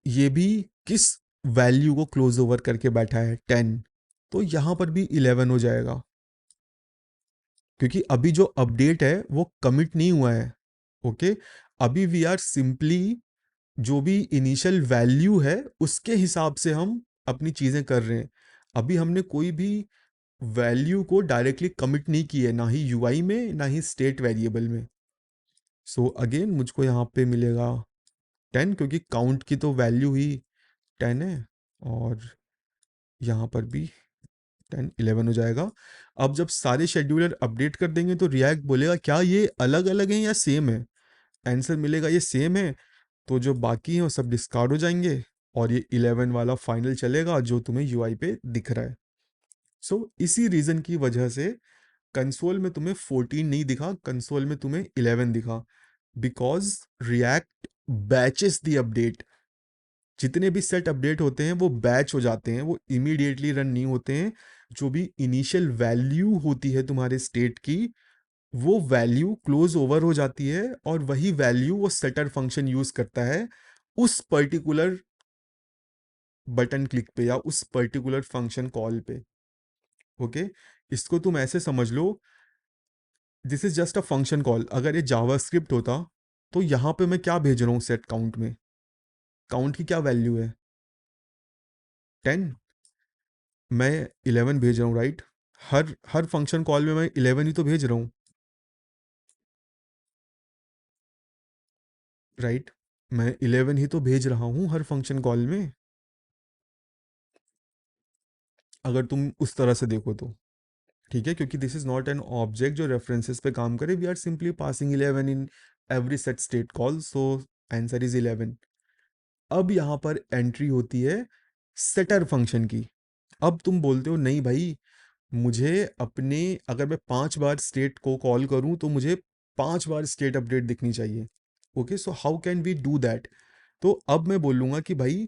ये भी किस वैल्यू को क्लोज ओवर करके बैठा है, 10, तो यहां पर भी 11 हो जाएगा, क्योंकि अभी जो अपडेट है वो कमिट नहीं हुआ है। ओके, अभी वी आर सिंपली जो भी इनिशियल वैल्यू है उसके हिसाब से हम अपनी चीजें कर रहे हैं। अभी हमने कोई भी वैल्यू को डायरेक्टली कमिट नहीं की है, ना ही यूआई में ना ही स्टेट वेरिएबल में। सो अगेन मुझको यहाँ पे मिलेगा 10, क्योंकि काउंट की तो वैल्यू ही 10 है, और यहाँ पर भी 10 11 हो जाएगा। अब जब सारे शेड्यूलर अपडेट कर देंगे तो रिएक्ट बोलेगा क्या ये अलग अलग हैं या सेम है, आंसर मिलेगा ये सेम है, तो जो बाकी हैं वो सब डिस्कार्ड हो जाएंगे, और ये 11 वाला फाइनल चलेगा जो तुम्हें यूआई पे दिख रहा है। सो इसी रीजन की वजह से कंसोल में तुम्हें 14 नहीं दिखा, कंसोल में तुम्हें 11 दिखा, because react batches the update. जितने भी सेट अपडेट होते हैं वो बैच हो जाते हैं, वो इमीडिएटली रन नहीं होते हैं। जो भी इनिशियल वैल्यू होती है तुम्हारे स्टेट की, वो वैल्यू क्लोज ओवर हो जाती है, और वही वैल्यू वो सेटर फंक्शन यूज करता है उस पर्टिकुलर बटन क्लिक पे या उस पर्टिकुलर फंक्शन कॉल पे। ओके, इसको तुम ऐसे समझ लो, this is just a function call. अगर ये जावास्क्रिप्ट होता तो यहाँ पे मैं क्या भेज रहा हूँ सेट काउंट में, काउंट की क्या वैल्यू है, 10, मैं 11 भेज रहा हूँ, राइट? हर हर फंक्शन कॉल में मैं 11 ही तो भेज रहा हूँ, राइट? मैं 11 ही तो भेज रहा हूँ हर फंक्शन कॉल में, अगर तुम उस तरह से देखो तो। ठीक है, क्योंकि this is not an object जो रेफरेंसेस पे काम करे, we are simply passing 11 in every set state call, so answer is 11। अब यहाँ पर एंट्री होती है सेटर फंक्शन की। अब तुम बोलते हो नहीं भाई, मुझे अपने, अगर मैं 5 बार स्टेट को कॉल करूं तो मुझे 5 बार स्टेट अपडेट दिखनी चाहिए। Okay, so how can we do that? तो अब मैं बोलूंगा कि भाई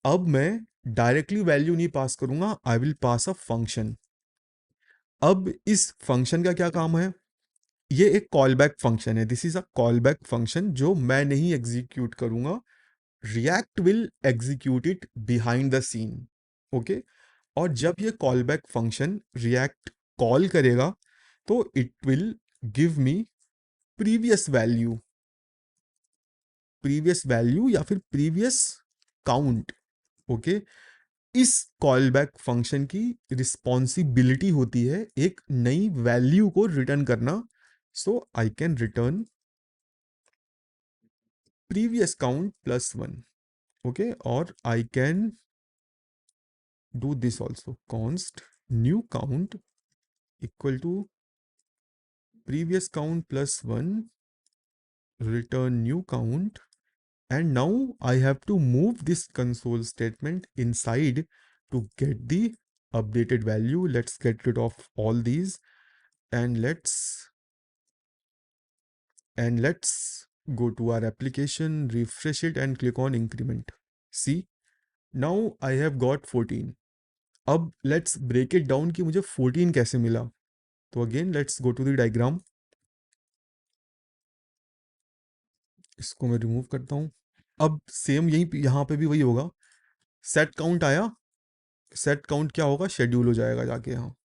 अब मैं डायरेक्टली वैल्यू नहीं पास करूंगा, आई विल पास अ फंक्शन। अब इस फंक्शन का क्या काम है? ये एक कॉल बैक फंक्शन है, this is a callback function जो मैं नहीं एग्जीक्यूट करूंगा, React will execute it behind the scene. Okay, और जब ये callback function React call करेगा तो it will give me previous value, previous value या फिर प्रीवियस काउंट। ओके, इस कॉल बैक फंक्शन की रिस्पॉन्सिबिलिटी होती है एक नई वैल्यू को रिटर्न करना। So I can return previous count plus one. Okay, और I can do this also, const new count equal to previous count plus 1, return new count, and now I have to move this console statement inside to get the updated value. Let's get rid of all these, and let's go to our application, refresh it and click on increment. See, now I have got 14. अब let's break it down कि मुझे 14 कैसे मिला। तो again let's go to the diagram, इसको मैं remove करता हूँ। अब सेम यही यहाँ पे भी वही होगा, सेट काउंट आया, सेट काउंट क्या होगा, शेड्यूल हो जाएगा जाके यहाँ।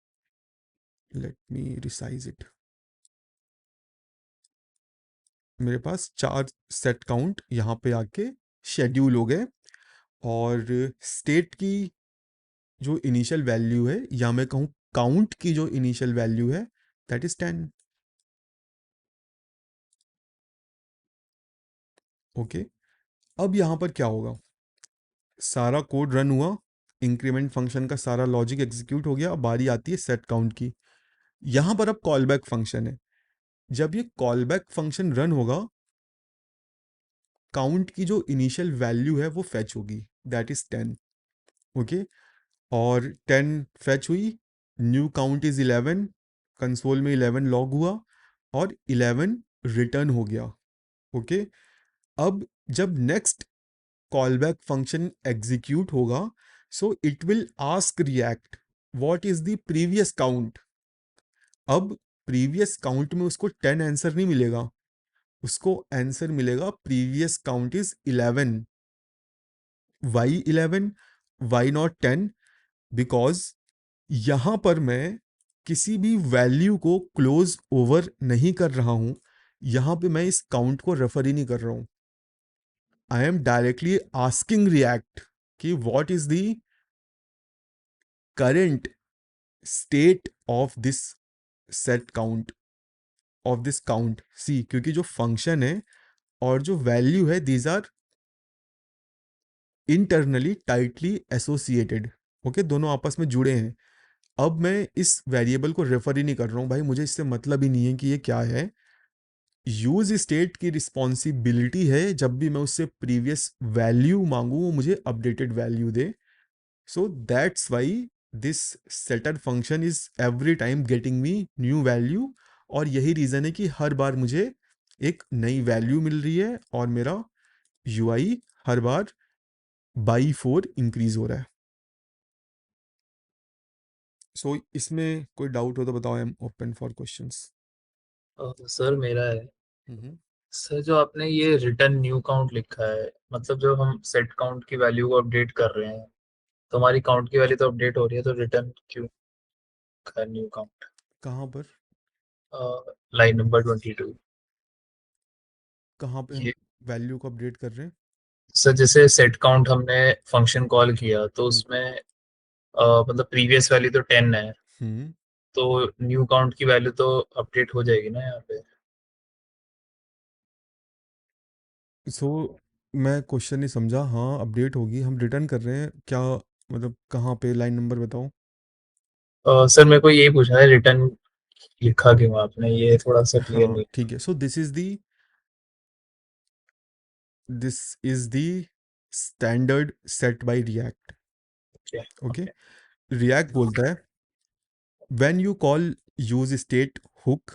Let me resize it. मेरे पास 4 सेट काउंट यहाँ पे आके शेड्यूल हो गए, और स्टेट की जो इनिशियल वैल्यू है, या मैं कहूँ काउंट की जो इनिशियल वैल्यू है, दैट इज 10। ओके, अब यहाँ पर क्या होगा, सारा कोड रन हुआ, इंक्रीमेंट फंक्शन का सारा लॉजिक एग्जीक्यूट हो गया, अब बारी आती है सेट काउंट की। यहां पर अब कॉल बैक फंक्शन है, जब ये कॉल बैक फंक्शन रन होगा, काउंट की जो इनिशियल वैल्यू है वो फेच होगी, दैट इज 10। ओके, और 10 फेच हुई, न्यू काउंट इज 11, कंसोल में 11 लॉग हुआ और 11 रिटर्न हो गया। ओके, अब जब next callback function execute होगा, so it will ask React what is the previous count. अब प्रीवियस काउंट में उसको 10 आंसर नहीं मिलेगा, उसको आंसर मिलेगा previous count is 11। Why 11, why not 10? Because यहां पर मैं किसी भी वैल्यू को क्लोज ओवर नहीं कर रहा हूं, यहां पे मैं इस काउंट को रेफर ही नहीं कर रहा हूं, I am directly asking React कि what is the current state of this set count, of this count. See, क्योंकि जो फंक्शन है और जो वैल्यू है, these are internally tightly associated. Okay, दोनों आपस में जुड़े हैं। अब मैं इस वेरिएबल को रेफर ही नहीं कर रहा हूँ भाई, मुझे इससे मतलब ही नहीं है कि ये क्या है। यूज स्टेट की रिस्पॉन्सिबिलिटी है जब भी मैं उससे प्रीवियस वैल्यू मांगू वो मुझे अपडेटेड वैल्यू दे। So that's why this setter function is every time getting me new value, और यही रीज़न है कि हर बार मुझे एक नई वैल्यू मिल रही है और मेरा UI her bar by 4 increase हो रहा है। सो इसमें कोई डाउट हो तो बताओ, I am open for questions. Sir मेरा है। हम्म। सर जो आपने ये रिटर्न न्यू काउंट लिखा है, मतलब जब हम सेट काउंट की वैल्यू को अपडेट कर रहे हैं तो हमारी काउंट की वैल्यू तो अपडेट हो रही है, तो रिटर्न क्यों लिखा है न्यू काउंट? कहाँ पर, लाइन नंबर 22। कहाँ पे हम ये वैल्यू को अपडेट कर रहे हैं? सर जैसे सेट काउंट हमने फंक्शन कॉल किया तो हम्म। उसमें मतलब प्रीवियस वैल्यू तो 10 है, हम्म। तो न्यू काउंट की वैल्यू तो अपडेट हो जाएगी ना यहाँ पे। सो मैं क्वेश्चन नहीं समझा। हाँ, अपडेट होगी, हम रिटर्न कर रहे हैं क्या, मतलब कहाँ पे, लाइन नंबर बताओ। सर मेरे को यही पूछना है, रिटर्न लिखा क्यों आपने, ये थोड़ा सा क्लियर हाँ नहीं। ठीक है, so this is the standard set by React. Okay. Okay, okay. React बोलता है when you call use state hook,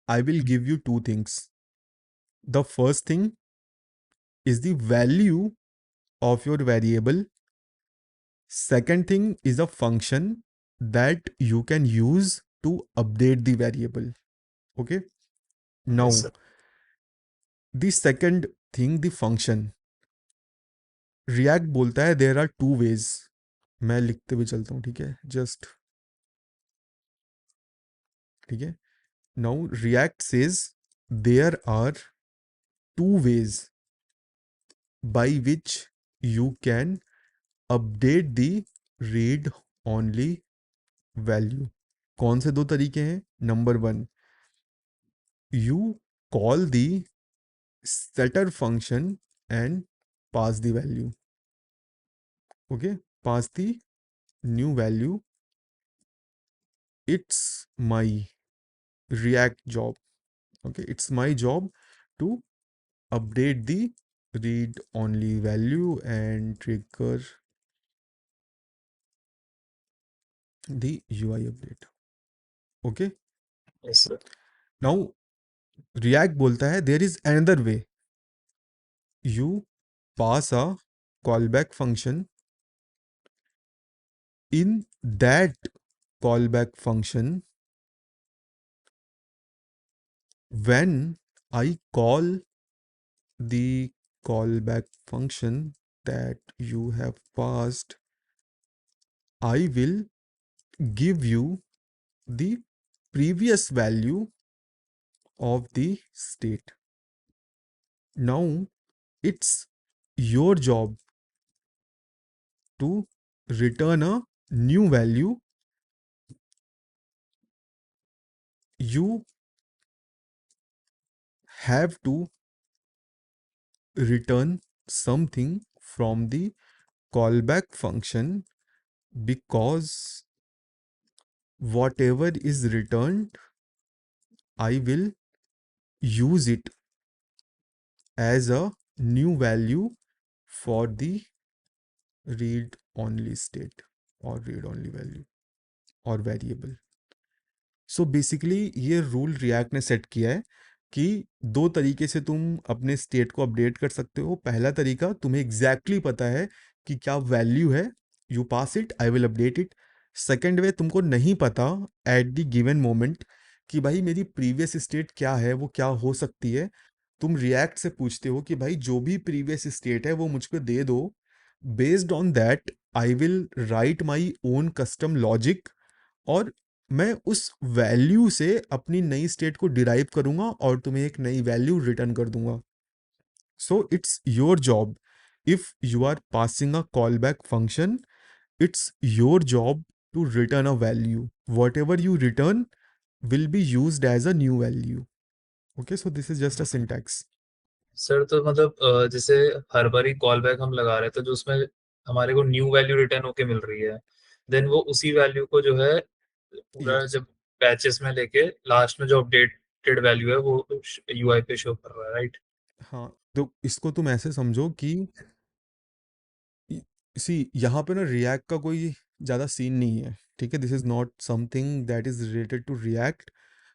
I will give you two things. The first thing is the value of your variable. Second thing is a function that you can use to update the variable. Okay, now yes sir. the second thing, the function. React बोलता है there are two ways. मैं लिखते हुए चलता हूँ, ठीक है, just, ठीक है. Now React says there are two ways by which you can update the read only value. कौन से दो तरीके हैं? Number one, you call the setter function and pass the value. Okay, pass the new value. It's my React job. Okay, it's my job to update the read only value and trigger the UI update. Okay, yes sir. now React बोलता है there is another way. You pass a callback function. In that callback function, when I call the callback function that you have passed, I will give you the previous value of the state. Now it's your job to return a new value. You have to return something from the callback function, because whatever is returned, I will use it as a new value for the read only state or read only value or variable. So basically ये rule react ने set किया है कि दो तरीके से तुम अपने स्टेट को अपडेट कर सकते हो. पहला तरीका, तुम्हें एग्जैक्टली पता है कि क्या वैल्यू है, you pass it, I will update it. Second way, तुमको नहीं पता एट द गिवन मोमेंट कि भाई मेरी प्रीवियस स्टेट क्या है, वो क्या हो सकती है. तुम रिएक्ट से पूछते हो कि भाई जो भी प्रीवियस स्टेट है वो मुझको दे दो. Based on that I will write my own custom logic, और मैं उस वैल्यू से अपनी नई स्टेट को डिराइव करूंगा और तुम्हें एक नई वैल्यू रिटर्न कर दूंगा. So it's your job. If you are passing a callback function, it's your job to return a value. Whatever you return will be used as a new value. Okay, so this is just a syntax. Sir तो मतलब जैसे हर बार ही call back हम लगा रहे हैं तो जो उसमें हमारे को न्यू वैल्यू रिटर्न होके मिल रही है, देन वो उसी वैल्यू को जो है पूरा Yes. जब पैचेस में लेके लास्ट में जो अपडेटेड वैल्यू है वो यूआई पे शो कर रहा है, राइट? हाँ, तो इसको तुम ऐसे समझो कि सी यहाँ पे ना रिएक्ट का कोई ज़्यादा सीन नहीं है, ठीक है. This is not something that is related to React,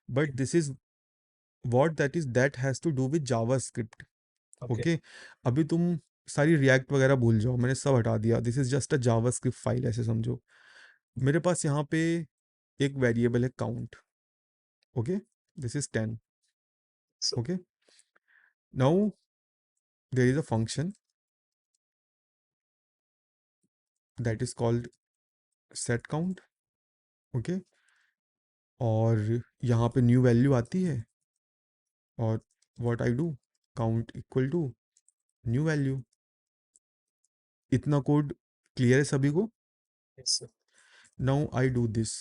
but this is what that has to do with JavaScript. Okay. Okay, अभी तुम सारी रिएक्ट वगैरह भूल जाओ, मैंने सब हटा दिया. This is just a JavaScript file, ऐसे समझो. मेरे पास यहाँ पे एक वेरिएबल है count. Okay, this is 10. Okay, now there is a function that is called set count. Okay, और यहाँ पे न्यू वैल्यू आती है, और what I do, count equal to new value. इतना कोड क्लियर है सभी को? Yes sir. Now I do this.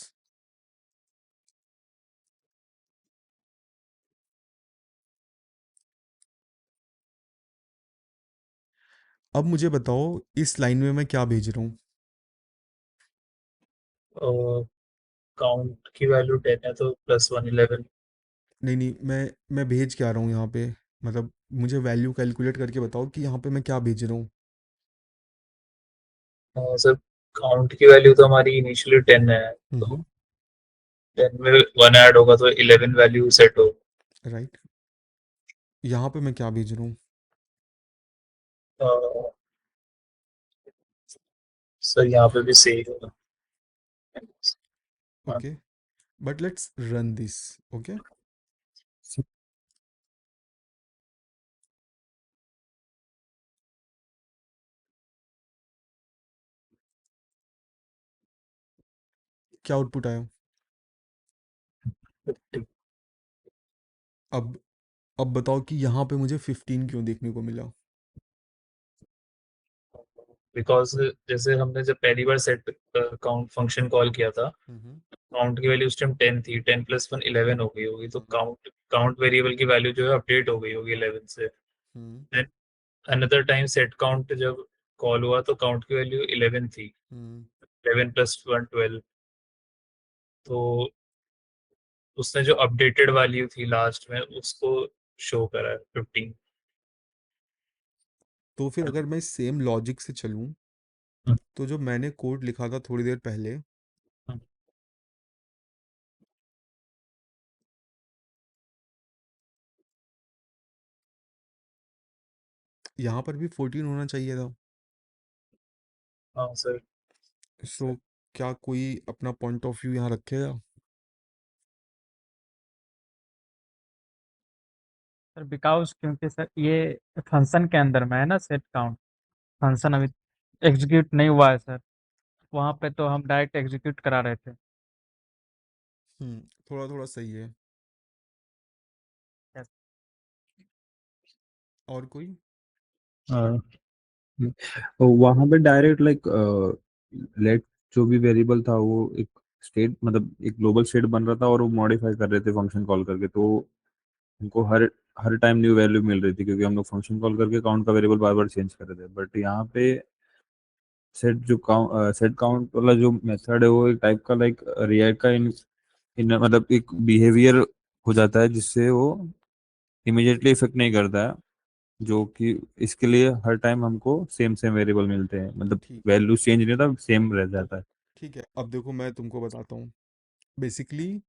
अब मुझे बताओ इस लाइन में मैं क्या भेज रहा हूँ? काउंट की वैल्यू 10 है तो +1 11। नहीं नहीं, मैं भेज क्या रहा हूँ यहाँ पे, मतलब मुझे वैल्यू कैलकुलेट करके बताओ कि यहाँ पे मैं क्या भेज रहा हूँ. सर काउंट की वैल्यू तो हमारी इनिशियली 10 है, तो हम्म. 10 में 1 ऐड होगा तो 11 वैल्यू सेट होगा। राइट, यहाँ पे मैं क्या भेज रहा हूँ? अ, सर यहाँ पे भी सही होगा। हाँ। Okay, but let's run this. Okay, क्या आउटपुट आया? 50। अब अब बताओ कि यहाँ पे मुझे 15 क्यों देखने को मिला? बिकॉज जैसे हमने जब पहली बार सेट काउंट फंक्शन कॉल किया था, हम्म। काउंट की वैल्यू उस टाइम 10 थी, 10 + 1 11 हो गई होगी, तो हम्म। काउंट काउंट वेरिएबल की वैल्यू जो है अपडेट हो गई होगी 11 से। Hmm. Then another time set count जब कॉल हुआ तो काउंट की वैल्यू 11 थी, हम्म। 11 + 1 12। तो उसने जो अपडेटेड वैल्यू थी लास्ट में उसको शो करा है 15। तो फिर अगर मैं सेम लॉजिक से चलूँ, तो जो मैंने कोड लिखा था थोड़ी देर पहले, यहाँ पर भी 14 होना चाहिए था। हाँ सर। सो क्या कोई अपना पॉइंट ऑफ व्यू यहाँ रखेगा? सर बिकॉज क्योंकि सर ये फंक्शन के अंदर में है ना सेट काउंट, फंक्शन अभी एग्जीक्यूट नहीं हुआ है सर। वहाँ पे तो हम डायरेक्ट एग्जीक्यूट करा रहे थे। थोड़ा थोड़ा सही है। Yes. और कोई? वहां पे डायरेक्ट लाइक लेट जो भी वेरिएबल था वो एक स्टेट मतलब एक ग्लोबल स्टेट बन रहा था और वो मॉडिफाई कर रहे थे फंक्शन कॉल करके, तो उनको हर हर टाइम न्यू वैल्यू मिल रही थी क्योंकि हम लोग फंक्शन कॉल करके काउंट का वेरिएबल बार बार चेंज कर रहे थे। बट यहाँ पे सेट काउंट वाला जो मेथड है वो एक टाइप का लाइक रिएक्ट का इन मतलब एक बिहेवियर हो जाता है जिससे वो इमिडिएटली इफेक्ट नहीं करता है, जो कि इसके लिए हर टाइम हमको सेम सेम वेरिएबल मिलते हैं, मतलब ठीक वैल्यू चेंज नहीं होता, सेम रह जाता है। ठीक है, अब देखो मैं तुमको बताता हूँ। बेसिकली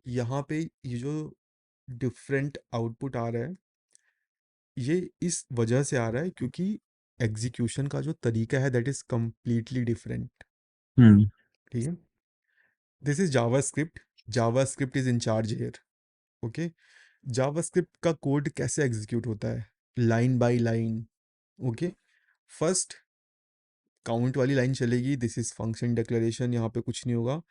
यहाँ पे ये जो डिफरेंट आउटपुट आ रहा है, ये इस वजह से आ रहा है क्योंकि एग्जीक्यूशन का जो तरीका है दैट इज कंप्लीटली डिफरेंट। हम्म। ठीक है, this is JavaScript. JavaScript is in charge here. Okay, JavaScript का कोड कैसे एग्जीक्यूट होता है? Line by line. Okay, first count वाली लाइन चलेगी, दिस इज फंक्शन डिक्लेरेशन, यहाँ पे कुछ नहीं होगा।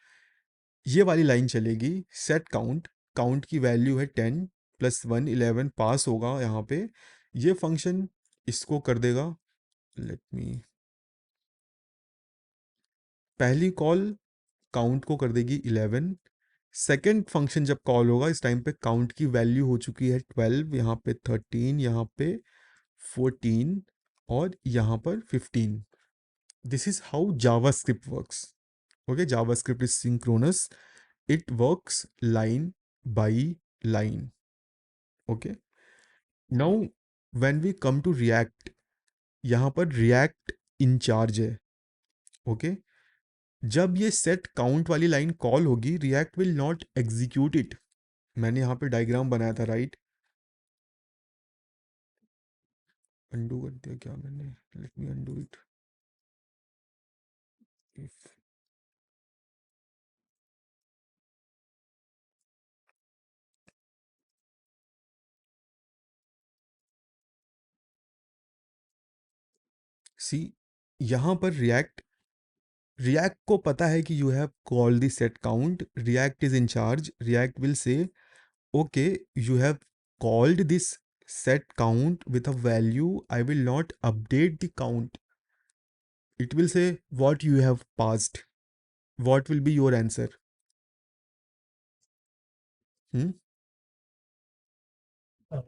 ये वाली लाइन चलेगी, सेट काउंट, काउंट की वैल्यू है 10 + 1 11 पास होगा यहाँ पे। ये फंक्शन इसको कर देगा, लेट मी, पहली कॉल काउंट को कर देगी 11। सेकेंड फंक्शन जब कॉल होगा इस टाइम पे काउंट की वैल्यू हो चुकी है 12, यहाँ पे 13, यहाँ पे 14 और यहाँ पर 15। This is how JavaScript works. Okay, JavaScript is synchronous, it works line by line. Okay, now when we come to react, यहाँ पर react in charge है। ओके, जब ये set count वाली लाइन कॉल होगी react will not execute it। मैंने यहाँ पे डायग्राम बनाया था, राइट? अंडू कर दिया क्या मैंने? Let me undo it. If see, यहाँ पर रिएक्ट को पता है कि you have called the set count, React is in charge, React will say okay, you have called this set count with a value, I will not update the count. It will say what you have passed, what will be your answer. hmm?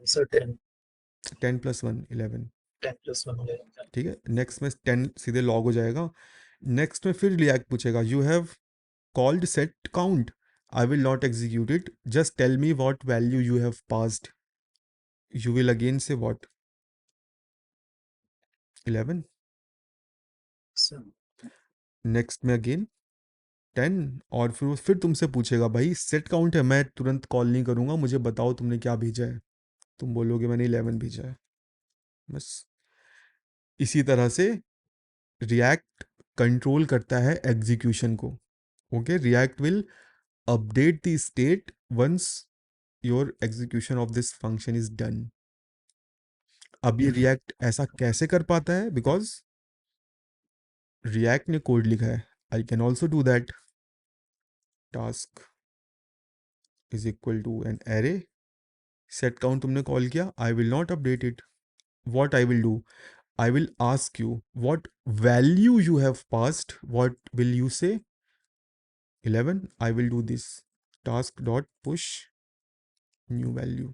Sir 10। 10 + 1 11। 10 + 1 11। ठीक है, next में 10 सीधे log हो जाएगा। Next में फिर React पूछेगा, you have called set count, I will not execute it, just tell me what value you have passed. You will again say what? 11। Sir next में अगेन 10, और फिर वो फिर तुमसे पूछेगा, भाई सेट काउंट है, मैं तुरंत कॉल नहीं करूंगा, मुझे बताओ तुमने क्या भेजा है। तुम बोलोगे मैंने 11 भेजा है। बस इसी तरह से रिएक्ट कंट्रोल करता है एग्जीक्यूशन को। Okay, react will update the state once your execution of this function is done. अब ये रिएक्ट ऐसा कैसे कर पाता है? बिकॉज रिएक्ट ने कोड लिखा है. I can also do that. Task is equal to an array. Set count तुमने कॉल किया. I will not update it. What I will do? I will ask you what value you have passed. What will you say? 11. I will do this. Task dot push new value.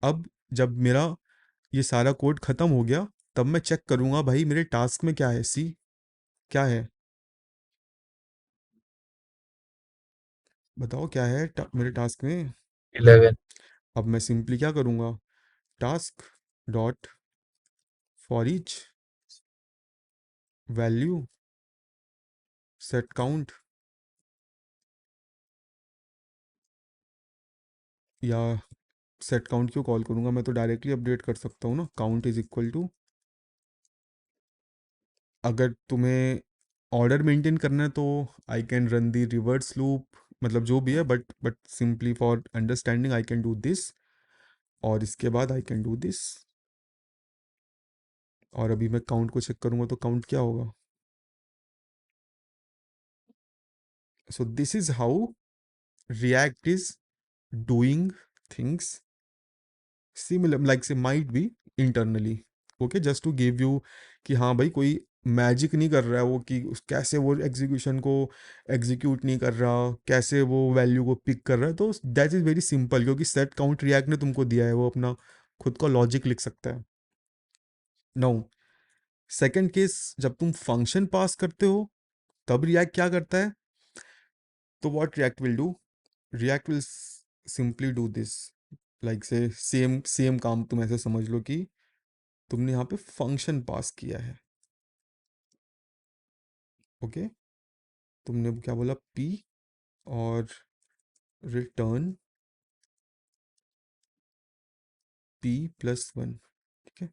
अब जब मेरा ये सारा code खत्म हो गया तब मैं चेक करूंगा भाई मेरे टास्क में क्या है. सी क्या है? बताओ क्या है मेरे टास्क में. 11. अब मैं सिंपली क्या करूंगा? Task dot for each value set count, या सेट काउंट क्यों कॉल करूंगा? मैं तो डायरेक्टली अपडेट कर सकता हूँ ना. काउंट इज इक्वल टू, अगर तुम्हें ऑर्डर मेंटेन करना है तो I can run the reverse loop, मतलब जो भी है, but simply for understanding I can do this, और इसके बाद आई कैन डू दिस. और अभी मैं काउंट को चेक करूंगा तो काउंट क्या होगा? So this is how React is doing things similar, like से might be internally. Okay, just to give you कि हाँ भाई कोई मैजिक नहीं कर रहा है वो, कि कैसे वो एग्जीक्यूशन को एग्जीक्यूट नहीं कर रहा, कैसे वो वैल्यू को पिक कर रहा है. तो दैट इज़ वेरी सिंपल, क्योंकि सेट काउंट रिएक्ट ने तुमको दिया है, वो अपना खुद का लॉजिक लिख सकता है. नाउ सेकंड केस, जब तुम फंक्शन पास करते हो तब रिएक्ट क्या करता है? तो what react will do? React will simply do this, like से सेम सेम काम तुम ऐसे समझ लो कि तुमने यहाँ पे फंक्शन पास किया है. ओके, तुमने क्या बोला? पी और रिटर्न पी प्लस 1. ठीक है.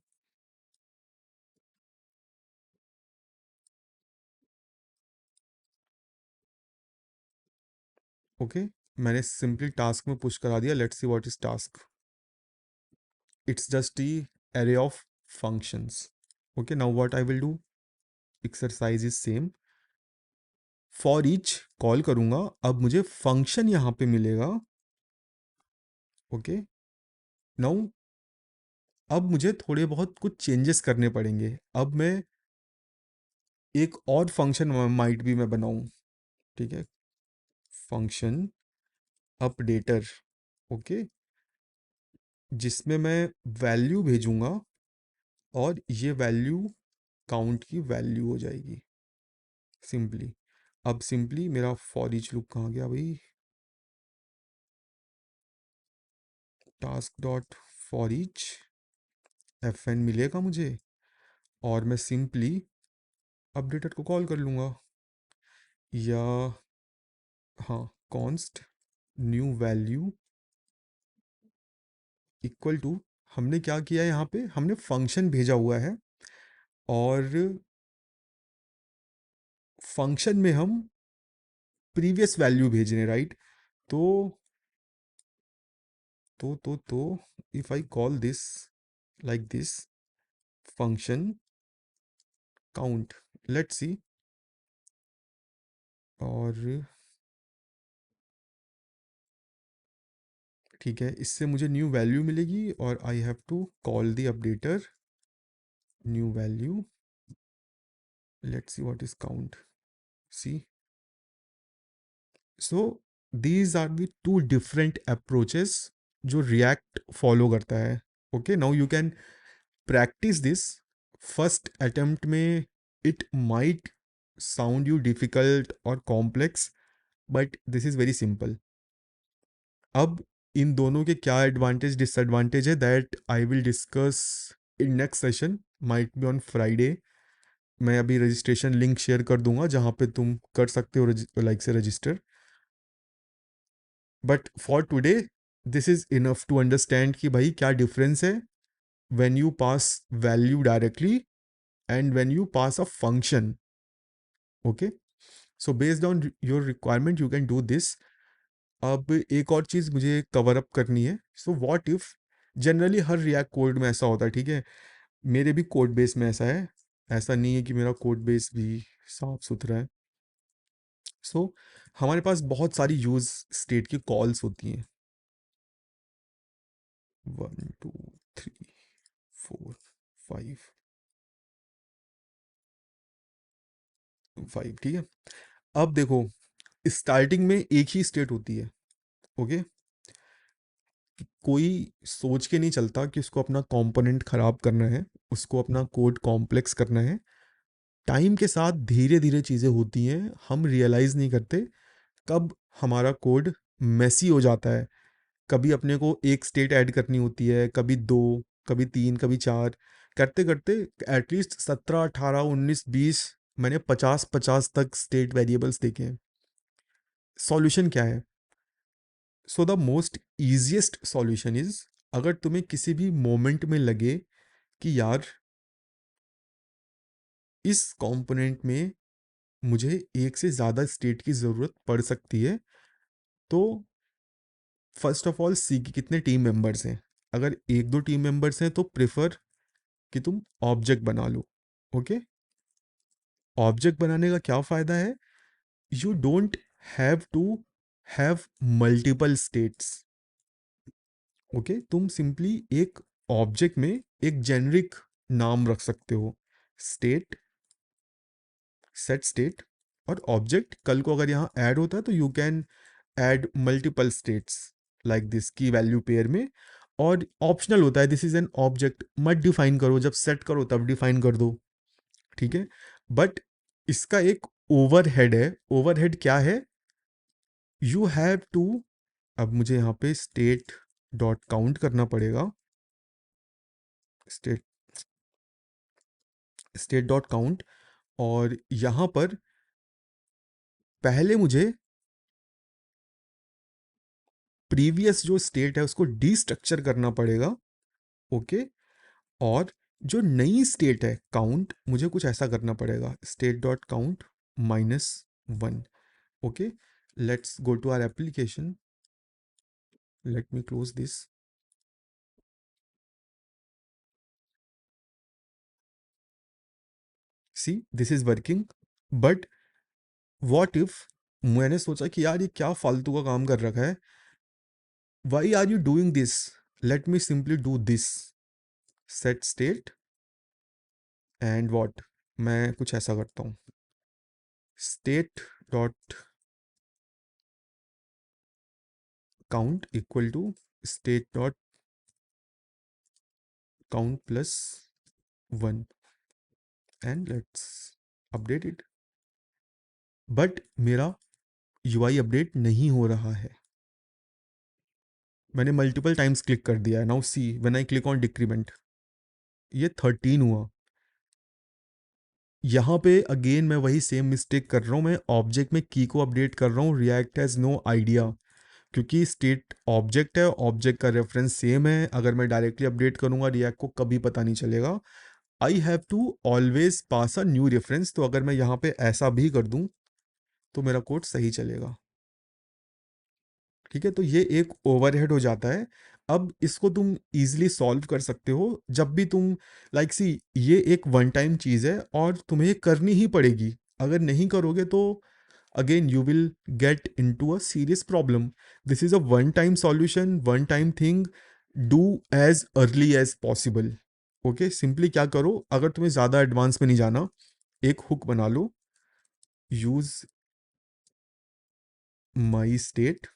ओके, मैंने सिंपली टास्क में पुश करा दिया. Let's see what is task. It's just the array of functions. Okay, now what I will do? Exercise is same. For each call करूंगा. अब मुझे फंक्शन यहाँ पे मिलेगा. ओके, नाउ अब मुझे थोड़े बहुत कुछ चेंजेस करने पड़ेंगे. अब मैं एक और फंक्शन माइट भी मैं बनाऊं. ठीक है, फंक्शन अपडेटर. ओके, जिसमें मैं वैल्यू भेजूंगा और ये वैल्यू काउंट की वैल्यू हो जाएगी सिंपली. अब सिंपली मेरा फॉर ईच लूप कहाँ गया भाई? Task dot for each F N मिलेगा मुझे, और मैं सिंपली अपडेटर को कॉल कर लूँगा. या हाँ, const new value equal to, हमने क्या किया है यहाँ पे? हमने फंक्शन भेजा हुआ है, और फंक्शन में हम प्रीवियस वैल्यू भेज रहे हैं, राइट? तो if I call this like this, function count, let's see, और ठीक है, इससे मुझे न्यू वैल्यू मिलेगी, और I have to call the updater new value. Let's see what is count. See, so these are the two different approaches जो React follow करता है. Okay, now you can practise this. First attempt में it might sound you difficult और complex, but this is very simple. अब इन दोनों के क्या advantage disadvantage है, that I will discuss in next session, might be on Friday. मैं अभी registration link share कर दूंगा जहाँ पे तुम कर सकते हो लाइक से register. But for today this is enough to understand कि भाई क्या डिफरेंस है when you pass value directly and when you pass a function. Okay, so based on your requirement you can do this. अब एक और चीज़ मुझे cover up करनी है। सो व्हाट इफ़ जनरली हर रिएक्ट कोड में ऐसा होता है, ठीक है, मेरे भी कोड बेस में ऐसा है, ऐसा नहीं है कि मेरा कोड बेस भी साफ सुथरा है। सो हमारे पास बहुत सारी यूज स्टेट की कॉल्स होती हैं, 1 2 3 4 5 5, ठीक है। अब देखो, स्टार्टिंग में एक ही स्टेट होती है, ओके। कोई सोच के नहीं चलता कि उसको अपना कंपोनेंट खराब करना है, उसको अपना कोड कॉम्प्लेक्स करना है। टाइम के साथ धीरे धीरे चीज़ें होती हैं, हम रियलाइज़ नहीं करते कब हमारा कोड मेसी हो जाता है। कभी अपने को एक स्टेट ऐड करनी होती है, कभी दो, कभी तीन, कभी चार, करते करते एटलीस्ट 17 18 19 20, मैंने 50 तक स्टेट वेरिएबल्स देखे हैं। सॉल्यूशन क्या है? So the most easiest solution is, अगर तुम्हें किसी भी मोमेंट में लगे कि यार इस कंपोनेंट में मुझे एक से ज़्यादा स्टेट की ज़रूरत पड़ सकती है, तो फर्स्ट ऑफ ऑल सी कि कितने टीम मेंबर्स हैं। अगर एक दो टीम मेंबर्स हैं तो प्रेफर कि तुम ऑब्जेक्ट बना लो, ओके। ऑब्जेक्ट बनाने का क्या फ़ायदा है? You don't have to have multiple states, okay. तुम सिंपली एक ऑब्जेक्ट में एक जेनरिक नाम रख सकते हो, स्टेट, सेट स्टेट, और ऑब्जेक्ट कल को अगर यहाँ ऐड होता है तो you can add multiple states like this की वैल्यू पेयर में। और ऑप्शनल होता है, दिस इज एन ऑब्जेक्ट, मत डिफाइन करो, जब सेट करो तब डिफाइन कर दो, ठीक है। बट इसका एक ओवरहेड है। ओवरहेड क्या है? यू हैव टू, अब मुझे यहाँ पे स्टेट डॉट काउंट करना पड़ेगा, स्टेट स्टेट डॉट काउंट, और यहाँ पर पहले मुझे प्रीवियस जो स्टेट है उसको डीस्ट्रक्चर करना पड़ेगा, ओके। और जो नई स्टेट है काउंट, मुझे कुछ ऐसा करना पड़ेगा, state dot count -1, okay. Let's go to our application, let me close this. See this is working, but what if मैंने सोचा कि यार ये क्या फालतू का काम कर रखा है, why are you doing this, let me simply do this, set state and what, मैं कुछ ऐसा करता हूँ, state dot count equal to state dot count +1 and let's update it. But मेरा यूआई अपडेट नहीं हो रहा है, मैंने मल्टीपल टाइम्स क्लिक कर दिया है। Now see when I click on decrement, ये 13 हुआ। यहाँ पे अगेन मैं वही सेम मिस्टेक कर रहा हूँ, मैं ऑब्जेक्ट में की को अपडेट कर रहा हूँ, रिएक्ट हैज़ नो आइडिया, क्योंकि स्टेट ऑब्जेक्ट है, ऑब्जेक्ट का रेफरेंस सेम है। अगर मैं डायरेक्टली अपडेट करूँगा रिएक्ट को कभी पता नहीं चलेगा। I have to always pass a new reference. तो अगर मैं यहाँ पे ऐसा भी कर दूँ तो मेरा कोड सही चलेगा, ठीक है। तो ये एक ओवरहेड हो जाता है। अब इसको तुम इजीली सॉल्व कर सकते हो जब भी तुम, लाइक सी, ये एक वन टाइम चीज़ है और तुम्हें ये करनी ही पड़ेगी। अगर नहीं करोगे तो again you will get into a serious problem. This is a one time solution, one time thing, do as early as possible, okay. Simply क्या करो, अगर तुम्हें ज़्यादा एडवांस में नहीं जाना, एक हुक बना लो, यूज माई स्टेट।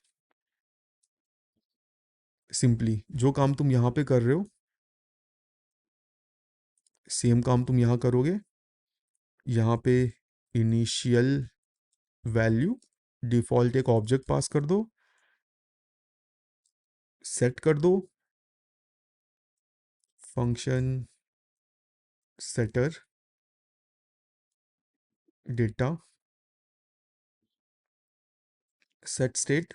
सिंपली जो काम तुम यहाँ पे कर रहे हो सेम काम तुम यहाँ करोगे। यहाँ पे इनिशियल वैल्यू डिफ़ॉल्ट एक ऑब्जेक्ट पास कर दो, सेट कर दो function setter data, set state,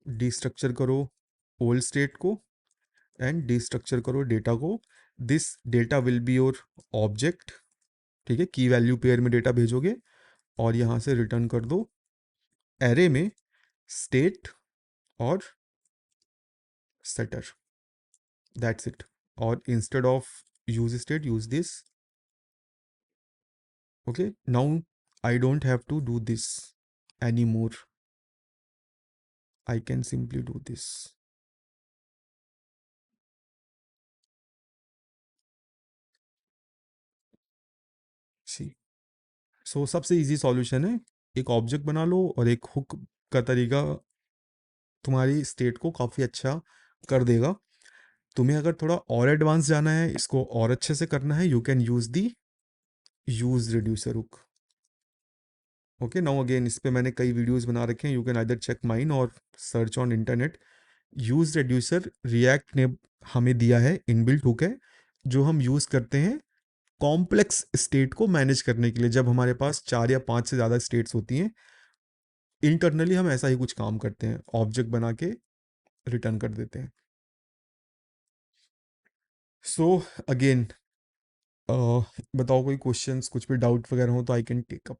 destructure करो ओल्ड स्टेट को एंड डिस्ट्रक्चर करो डेटा को। This data will be your object, ठीक है। की वैल्यू पेयर में डेटा भेजोगे और यहाँ से रिटर्न कर दो एरे में स्टेट और सेटर, दैट्स इट। और instead of use state use this. Okay, now I don't have to do this any more, I can simply do this. See, so सबसे इजी सॉल्यूशन है, एक object बना लो और एक hook का तरीका तुम्हारी स्टेट को काफ़ी अच्छा कर देगा। तुम्हें अगर थोड़ा और एडवांस जाना है, इसको और अच्छे से करना है, you can use the use reducer hook. Okay, now again इस पे मैंने कई वीडियोस बना रखे हैं, you can either check mine और search on internet. Use reducer React ने हमें दिया है, इनबिल्ट हुक है जो हम यूज़ करते हैं कॉम्प्लेक्स स्टेट को मैनेज करने के लिए। जब हमारे पास 4 या 5 से ज़्यादा स्टेट्स होती हैं, इंटरनली हम ऐसा ही कुछ काम करते हैं, ऑब्जेक्ट बना के रिटर्न कर देते हैं। सो अगेन बताओ कोई क्वेश्चंस, कुछ भी डाउट वगैरह हो तो आई कैन टेक अप।